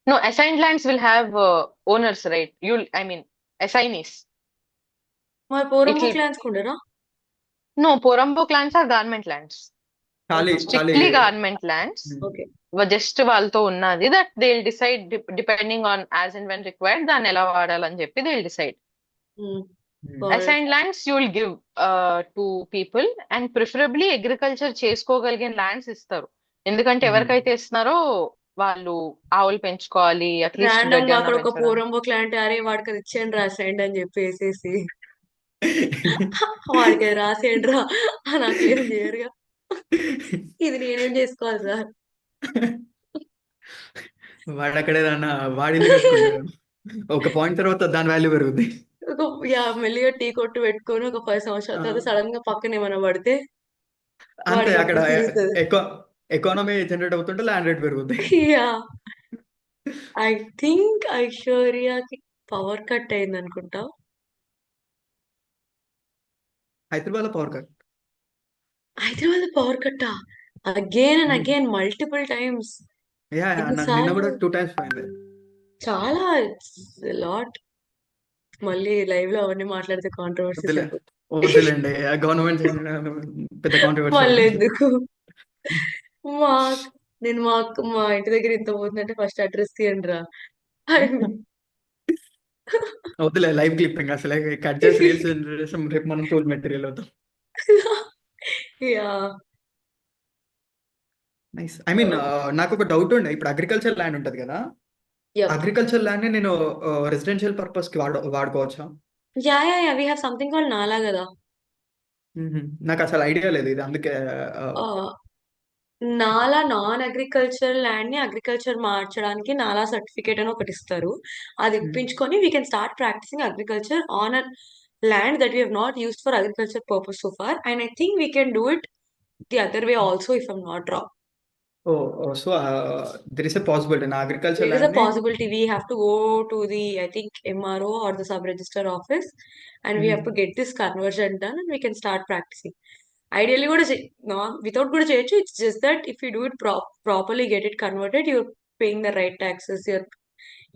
No, assigned lands will have owners, right? I mean, assignees. My It Porambok will, lands kundera? no, Porambok lands are government lands. ఖాళీ Okay, ఖాళీ. Strictly government lands. okay. Just వాళ్ళతో ఉన్నది that they will decide depending on as and when required దాన్ని ఎలా వాడాలని చెప్పి they will decide. Hmm. Got it. Assign lands you will give to people and preferably agriculture చేసుకోగలిగిన lands ఇస్తారు. ఎందుకంటే ఎవరికైతే ఇస్తున్నారో వాళ్ళు ఆవులు పెంచుకోవాలి అట్లీస్ట్ Random గా గడ్డి అన్న అక్కడ ఒక పెంచడానికి. Porambok land అరే వాడికి అది ఇచ్చేయండి రాసేయండి అని చెప్పేసేసి వాడికి అది రాసేయండి రా నాకు క్లెయిమ్ చేయరుగా, ఇది నేనేం చేసుకోవాలి సార్. వాడు అక్కడ ఏదన్నా వాడింది కట్టుకుంటాడు, ఒక పాయింట్ తర్వాత దాని వాల్యూ పెరుగుద్ది. యా మెల్లిగా టీ కొట్టు పెట్టుకొని ఒక 10 సంవత్సరాల తర్వాత సడన్ గా పక్కన ఏమైనా పడితే అంతే, వాడికి అక్కడ అప్పుడు తిరుగుతుంది. ఎకానమీ జనరేట్ అవుతుంటే ల్యాండ్ రేట్ పెరుగుద్ది. యా ఐ థింక్ ఐశ్వర్యకి పవర్ కట్ అయింది అనుకుంటా. హైదరాబాద్ లో పవర్ కట్. హైదరాబాద్ పవర్ కట్టా again and again multiple times. నాకు నిన్న ఎన్నిసార్లు కూడా 2 times పోయింది. చాలా లాట్. మళ్ళీ లైవ్ లో అవన్నీ మాట్లాడితే కాంట్రవర్సీస్ వద్దులే అయిపోతాయి. వద్దులేండి, గవర్నమెంట్ పెద్ద కాంట్రవర్సీ మళ్ళీ అవుతుంది. ఎందుకు మా నేను మా ఇంటి దగ్గర ఇంత పోతుందంటే ఫస్ట్ అడ్రస్ తీయండి రా. వద్దులే లైవ్ క్లిప్పింగ్ అసలు కట్ చేసి రీల్స్ రేపు మనం టూల్ మెటీరియల్ అవుతాం. Yeah nice. ఐ మీన్ నాకు ఒక డౌట్ ఉండే, ఇప్పుడు అగ్రికల్చర్ ల్యాండ్ ఉంటది కదా, యప్ అగ్రికల్చర్ ల్యాండ్ ని నేను రెసిడెన్షియల్ పర్పస్ కి వాడుకోవచ్చా? Yeah we have something called NALA కదా. నాకు అసలు ఐడియా లేదు ఇది, అందుకే నాలా నాన్ అగ్రికల్చర్ ల్యాండ్ ని అగ్రికల్చర్ మార్చడానికి నాలా సర్టిఫికేట్ అని ఒకటి ఇస్తారు. అది ఇప్పించుకొని we can start practising agriculture on a land that we have not used for agriculture purpose so far, and I think we can do it the other way also if I'm not wrong. So there is a possibility నా agriculture There is a land ని. possibility we have to go to the, I think, MRO or the sub-register office, and we have to get this conversion done, and we can start practicing. Ideally, కూడా no, without కూడా చేయొచ్చు. It's just that if you do it properly, get it converted, you're paying the right taxes.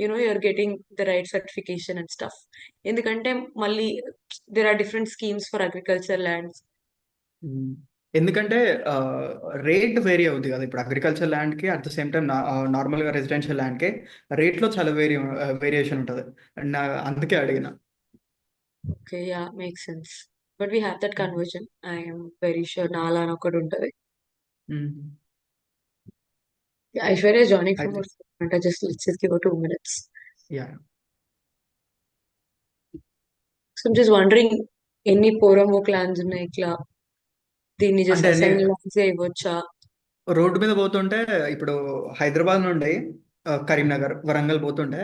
You're getting the right certification and stuff. ఎందుకంటే మళ్ళీ there are different schemes for agriculture lands. ఎందుకంటే rate vary అవుతుంది కదా, ఇప్పుడు agriculture land కి at the same time normal గా residential land కి rate లో చాలా వేరియేషన్ ఉంటుంది. అందుకే అడిగిన. Okay, yeah, makes sense. but we have that conversion. I am very sure Nala అని ఒకటి ఉంటది. Aishwarya is joining from అయితే our let's just give her 2 minutes. Yeah So I'm just wondering ఎన్ని పోరమో క్లాన్స్ ఉన్నాయి ఇట్లా దీన్ని జస్ట్ అంటే assign lands ఇవ్వచ్చా? Road మీద పోతుంటే ఇప్పుడు హైదరాబాద్ నుండి కరీంనగర్ వరంగల్ పోతుంటే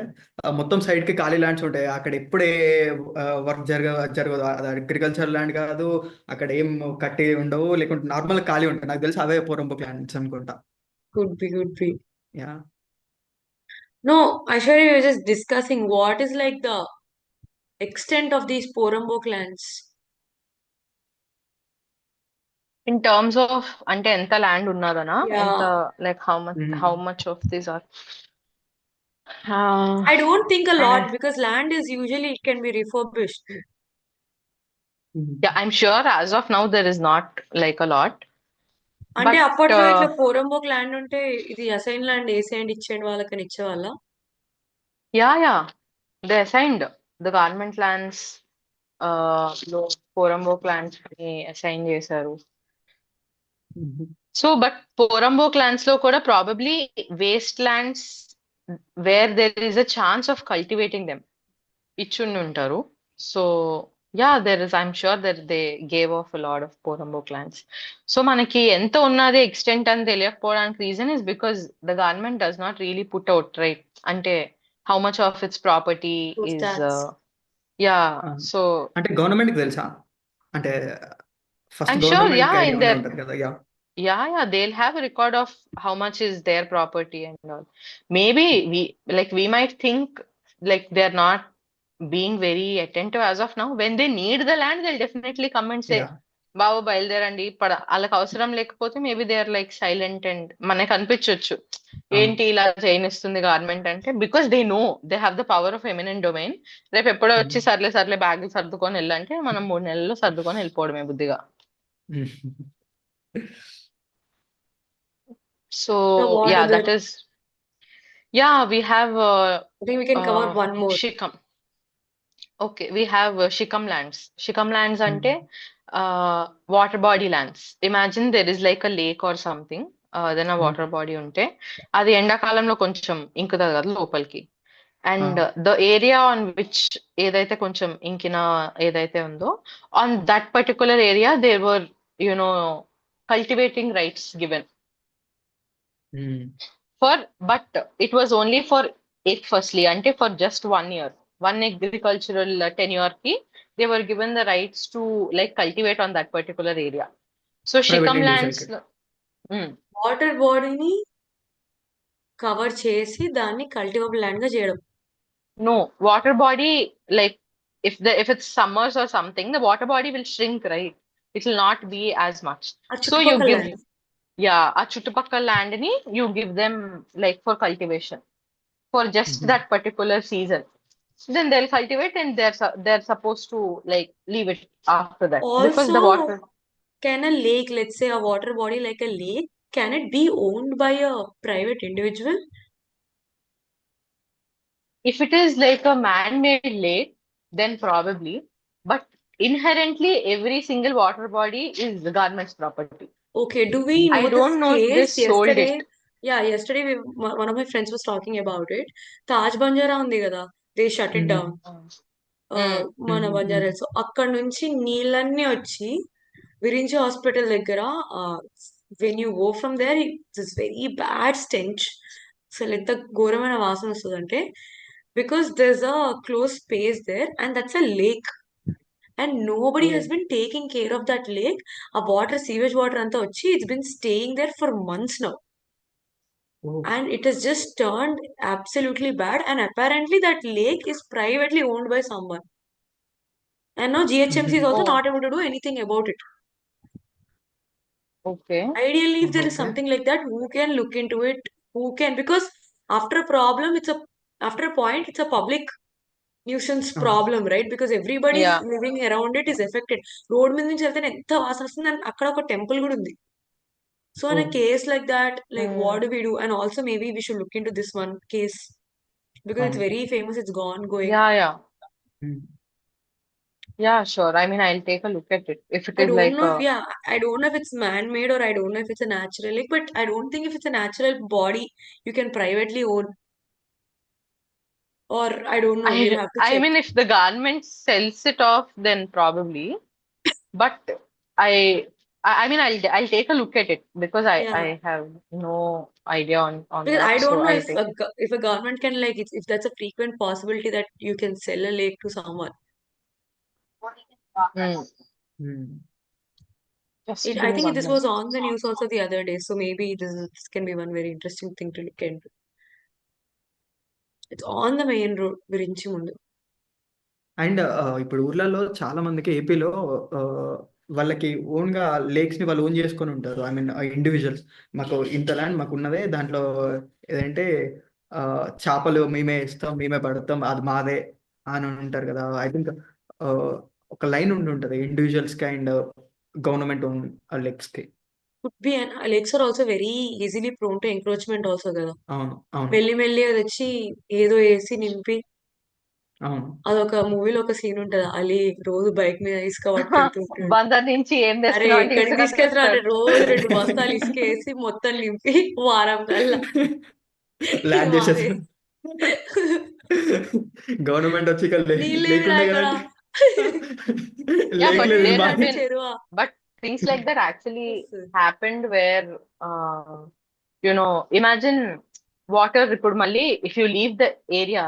మొత్తం సైడ్ కి ఖాళీ ల్యాండ్స్ ఉంటాయి. అక్కడ ఎప్పుడే వర్క్ జరగదు. అది అగ్రికల్చర్ ల్యాండ్ కాదు, అక్కడ ఏం కట్టి ఉండవు, లేకుంటే నార్మల్ ఖాళీ ఉంటాయి. నాకు తెలిసి అవే పోరంబోక్ ల్యాండ్స్ అనుకుంటా. Could be. Yeah No, Aishwarya, we were just discussing what is like the extent of these porambok lands. In terms of అంటే ఎంత ల్యాండ్ ఉన్నదనా, ఎంత Yeah, like how much of these are I don't think a lot and because land is usually it can be refurbished. yeah, I'm sure as of now there is not like a lot, అంటే but అప్పట్లో ఇట్లా poramboke land ఉంటే ఇది assign land వేసేయండి ఇచ్చేయండి వాళ్ళకని ఇచ్చేవాళ్ళ. yeah, they assigned the government lands లో poramboke lands ని assign చేశారు. సో బట్ పోరంబోక్ ల్యాండ్స్ లో కూడా probably waste lands where there is a chance of cultivating them ఇచ్చుండి ఉంటారు. So yeah, I'm sure that they gave off a lot of porambok lands. So మనకి ఎంత ఉన్నది ఎక్స్టెంట్ అని తెలియకపోవడానికి reason is because the government does not really put out right అంటే how much of its property Those is stats. So అంటే గవర్నమెంట్కి తెలుసా? అంటే ఫస్ట్ I'm sure గవర్నమెంట్కి in ఐడియా ఉండే their ఉంటుంది కదా. Yeah they'll have a record of how much is their property and all. Maybe we might think like they're not being very attentive as of now. When they need the land, they'll definitely come and say, yeah బాబు బయలుదేరండి వాళ్ళకి అవసరం లేకపోతే maybe they are like silent and మనకు అనిపించవచ్చు ఏంటి ఇలా చేయనిస్తుంది గవర్నమెంట్ అంటే because they know they have the power of eminent domain. రేపు ఎప్పుడో వచ్చి సర్లే బ్యాగులు సర్దుకొని వెళ్ళంటే మనం 3 నెలల్లో సర్దుకొని వెళ్ళిపోవడమే బుద్ధిగా. So So what yeah, is that it? is we have I think we can cover one more. Shikam. Okay, we have Shikam lands. Shikam lands ante water body lands. Imagine there is like a lake or something. Then a water body unte అది ఎండాకాలంలో కొంచెం ఇంకుతుంది కదా లోపలికి. And the area on which ఏదైతే కొంచెం ఇంకిన ఏదైతే ఉందో on that particular area there were cultivating rights given but it was only for firstly ante for just 1 year, one agricultural tenure ki they were given the rights to like cultivate on that particular area. So private Shikam ఇండివిజువల్కి. lands water బాడీని cover చేసి దాన్ని cultivable land గా చేయడం. no water body, like if it's summers or something, the water body will shrink, right? It will not be as much. ఆ So you చుట్టుపక్కల give land. ఆ చుట్టుపక్కల land ni you give them like for cultivation for just that particular season. Then they'll cultivate and they're supposed to like leave it after that because Also, the water, can a lake, let's say a water body like a lake, can it be owned by a private individual? if it is like a man-made lake, then probably, but inherently every single water body is the government's property. Okay, do we I know this don't know if they case sold yesterday? it. Yeah, yesterday one of my friends was talking about it. Taj Banjara ఉంది కదా, they shut it down. మన Banjara hills అక్కడ నుంచి నీళ్ళన్నీ వచ్చి Virinchi hospital దగ్గర when you go from there it's very bad stench. అసలు ఎంత ఘోరమైన వాసన వస్తుంది అంటే because there's a closed space there and that's a lake and nobody has been taking care of that lake. ఆ వాటర్ సీవేజ్ వాటర్ అంతా వచ్చి it's been staying there for months now and it has just turned absolutely bad and apparently that lake is privately owned by someone. And now GHMC is also Oh, not able to do anything about it. okay. Ideally, if there is okay. something like that, who can look into it? Who can? Because after a problem, after a point, it's a public nuisance problem, right? Because everybody Yeah. living around it is affected. Road మీద నుంచి వెళ్తే ఎంత వాసన వస్తుంది and అక్కడ ఒక temple కూడా ఉంది. So in a case like that, like what do we do? And also maybe we should look into this one case because it's very famous. It's gone going. Yeah. Yeah, sure. I mean, I'll take a look at it. If it I is don't like know if, a, yeah, I don't know if it's man-made or I don't know if it's a natural lake, but I don't think if it's a natural body you can privately own, or I don't know. We'll have to I check. mean, if the government sells it off, then probably. But I, I mean, I'll take a look at it because Yeah, I have no idea on because I that. So don't know I'll if take it. if a government can like if that's a frequent possibility that you can sell a lake to someone. Mm. Hmm. Just give I me think one this minute. was on the news also the other day, so maybe this can be one very interesting thing to look into. It's on the main road గురించి ముందు. And ఇప్పుడు ఊర్లలో చాలా మందికి ఏపీలో వాళ్ళకి ఓన్గా లేక్స్ని వాళ్ళు ఓన్ చేసుకొని ఉంటారు. ఐ మీన్ ఇండివిజువల్స్ మాకు ఇంత ల్యాండ్ మాకు ఉన్నదే, దాంట్లో ఏదంటే చేపలు మేమే ఇస్తాం, మేమే పడతాం, అది మాదే అని ఉంటారు కదా. ఐ థింక్ ఒక లైన్ ఉండి ఉంటుంది ఇండివిజువల్స్కి అండ్ గవర్నమెంట్ ఓన్ లేక్స్కి. Could be, and lakes are also very easily prone to encroachment also కదా. అవును, అవును, మెల్లి మెల్లి అది వచ్చి ఏదో వేసి నింపి, అవును. అదొక మూవీలో ఒక సీన్ ఉంటది, అలీ రోజు బైక్ మీద ఇసుక పట్టుకెళ్తుంటాడు. బందర్ నుంచి ఏం అరే తెస్తున్నావు అంటే ఎక్కడికి ఇసుక తీసుకెళ్తున్నా అంటే తెస్తారు. రోజు 2 బస్తాలు ఇసుక వేసి మొత్తం నింపి వారం కల్లా ఇది ల్యాండ్ మాదే. చేసేసారు. గవర్నమెంట్ వచ్చి ఇక్కడ నీళ్ళేవిరా లేకుండే ఇక్కడ. కదండి. Yeah, లేక్ but లేదు, ఇది there have నీళ్ళేందంటే మాది. been, చెరువా. but things like that actually వస్తుంది. happened where, imagine water ఇప్పుడు మళ్ళీ if you leave the area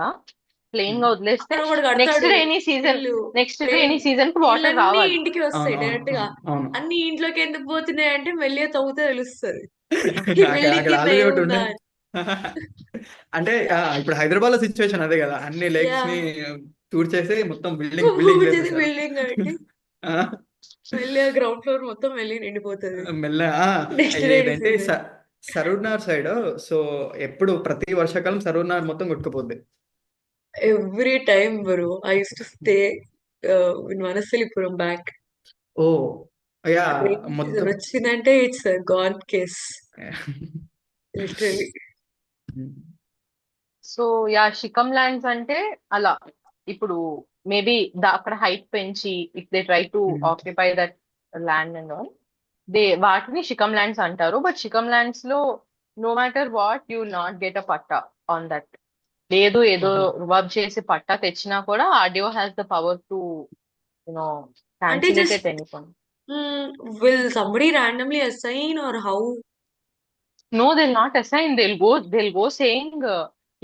plain గా వదిలేస్తే అక్కడ ఒకడు నెక్స్ట్ కడతాడు రైనీ సీజన్ ఇల్లు నెక్స్ట్ ప్లేన్. రైనీ సీజన్ కి వాటర్ నీళ్ళన్నీ రావాలి. ఇంటికి అవును, వస్తాయి అవును, డైరెక్ట్ గా. అవును, అవును. అన్ని ఇంట్లోకి ఎందుకు పోతున్నాయి అంటే మెల్లిగా తవ్వుతే తెలుస్తుంది ఈ అక్కడ బిల్డింగ్ అక్కడ కింద ఆల్రెడీ ఒకటి ఏముందా ఉండే. అని. అంటే ఇప్పుడు హైదరాబాద్ లో సిచ్యువేషన్ అదే కదా, అన్ని యా, లేక్స్ ని తూడ్చేసి మొత్తం బిల్డింగ్ బిల్డింగ్ వచ్చేది లేపేశారు. బిల్డింగ్ కట్టి ఆ, మెల్లిగా గ్రౌండ్ ఫ్లోర్ మొత్తం వెళ్ళి నిండిపోతుంది మెల్లగా నెక్స్ట్ రైనీ ఏదంటే సీజన్. సరూర్నగర్ సైడ్. సో ఎప్పుడు ప్రతి వర్షాకాలం సరూర్నగర్ మొత్తం కొట్టుకుపోద్ది. Every time bro I use to stay in Vanasthalipuram back. Oh yeah, rainy season మొత్తం. వచ్చిందంటే it's gone case literally. So yeah shikam lands అంటే అలా ఇప్పుడు మేబీ అక్కడ హైట్ పెంచి if they try to occupy that land and all వాటిని shikam lands అంటారు. But shikam lands లో no matter what you will not get a patta on that. లేదు ఏదో వర్క్ చేసి పట్టా తెచ్చినా కూడా RDO has the power to you know అంటే cancel it just at any point. will somebody randomly assign or how? No, they'll not assign. They'll go saying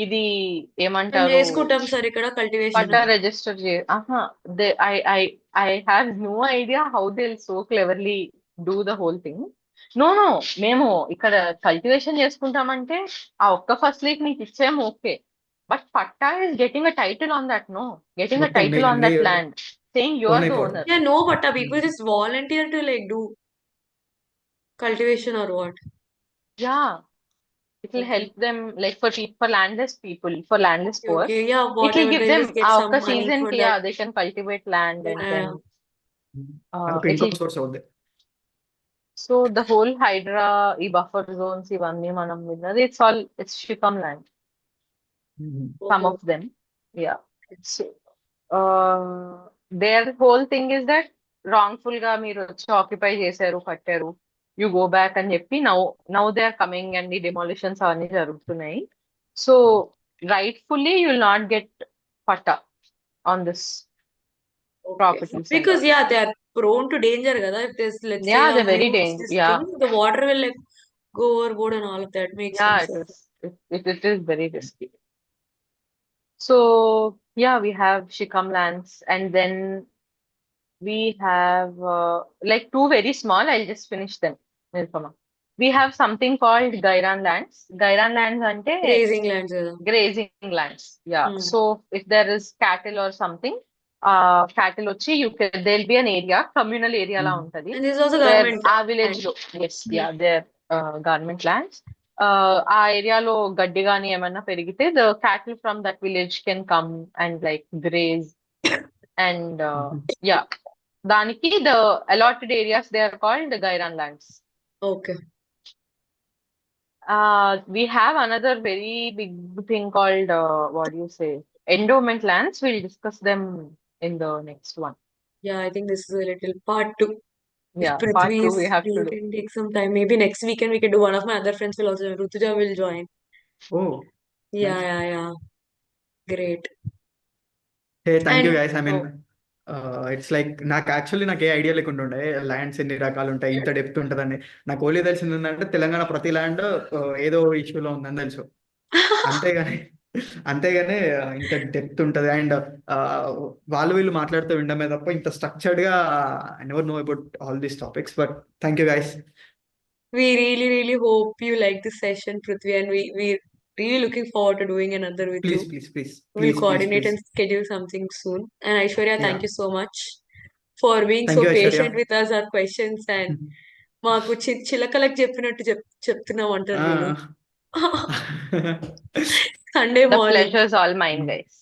ఇది మేము ఏమంటారు చేసుకుంటాం సార్ ఇక్కడ కల్టివేషన్. పట్టా రిజిస్టర్ చే they I have no idea how they so cleverly do the whole thing. No మేము ఇక్కడ cultivation చేసుకుంటామంటే ఆ ఒక్క ఫస్ట్ లీక్ నీకు ఇచ్చేమో okay. But patta is getting a title on that, no getting a మొత్తం టైటిల్ ఆన్ నీ that land saying you own are the అయిపోవడం. Owner. Yeah, no, but people just volunteer to like do cultivation or what? Yeah it will Okay. help them like for landless people, for landless Okay, poor. okay. Yeah, It will whatever. give They'll them just get ఆ some ఒక్క money season for కి that. they can cultivate land and Yeah, then yeah. అదొక it'll income source అవుద్ది. so the whole hydra ఈ buffer zones ఇవన్నీ మనం విన్నది it's shikam land, some Oh, of them. Yeah. So their whole thing is that wrongful గా మీరు వచ్చి occupy చేశారు కట్టారు యు గో బ్యాక్ అని చెప్పి now they are coming and ఈ డెమాలిషన్స్ అవన్నీ జరుగుతున్నాయి. So rightfully you will not get patta on this okay. Properties and Because all. yeah, they are prone to danger, kada. If there's let's say Yeah, a they're very huge dangerous. this Yeah, thing, the water will like go overboard and all of that makes yeah, sense. it is. It is very risky. So yeah, we have Shikam lands, and then we have like two very small. I'll just finish them. Nilpama. We have something called Gairan lands. Gairan lands ante Grazing lands, kada. grazing lands. Yeah. Hmm. So if there is cattle or something, cattle వచ్చి there'll be an area, communal area లా ఉంటది. And this is also Where government ఆ village land. లో, yes, yeah, their government lands. ఆ ఏరియాలో గడ్డి గాని ఏమన్నా పెరిగితే the cattle from that village can come and like graze and yeah. దానికి the allotted areas they are called the Gairan lands. Okay. We have another very big thing called what do you say? Endowment lands. We'll discuss them in the next one. Yeah, I think this is a little part two. If Yeah, part Prithvi 2 is we have free, to we do. can take some time. Maybe next weekend we can do. One of my other friends will also join. Rutuja will join. Oh, Yeah, nice. yeah. Great. Hey thank you And guys. I mean Oh, it's like నాకు ఏ idea లేకుండా ఉండే lands ఎన్ని రకాలు ఉంటాయి, ఇంత depth ఉంటుందని. నాకు only తెలిసింది ఏంటంటే తెలంగాణ ప్రతి ల్యాండ్ ఏదో ఇష్యూలో ఉందని తెలుసు. అంతేగాని అంతేగాని ఇంత డెప్త్ ఉంటుంది అండ్ వాళ్ళు వీళ్ళు మాట్లాడుతూ వినడమే తప్ప ఇంత స్ట్రక్చర్డ్గా I never know about all these topics. But thank you guys. we really hope you like this session, Prithvi, and we really looking forward to doing another with you. Please please please We'll please please coordinate please. and schedule something soon. And Aishwarya, yeah, thank you so much for being thank so you Aishwarya. patient with us, our questions, and మాకు చిలకలకు చెప్పినట్టు చెప్తున్నాం అంటారు చూడు. Sunday the morning. pleasure is all mine, guys.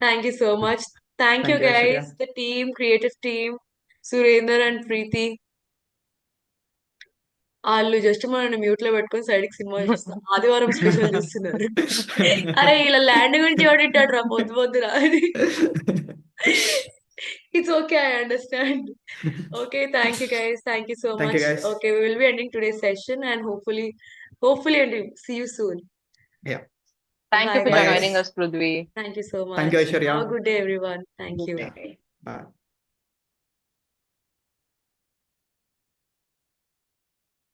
Thank you so much. Thank you thank you Aishwarya. guys, the team, creative team, Surender and Preeti. వాళ్ళు just మనల్ని mute లో పెట్టుకొని side కి సినిమా చూస్తారు. ఆదివారం స్పెషల్ చూస్తున్నారు. అరే ఇలా ల్యాండ్ గురించి ఎవడింటాడు రా పొద్దు పొద్దురా అని. It's okay, I understand. Okay, thank you guys. Thank you so thank you much. Guys. Okay, we will be ending today's session and hopefully, and see you soon. Yeah, Thank you Bye for bye guys. Guys. joining us, Prudvi. Thank you so thank much. You Aishwarya. Have a good day, everyone. Thank Good you. Yeah, day. Bye.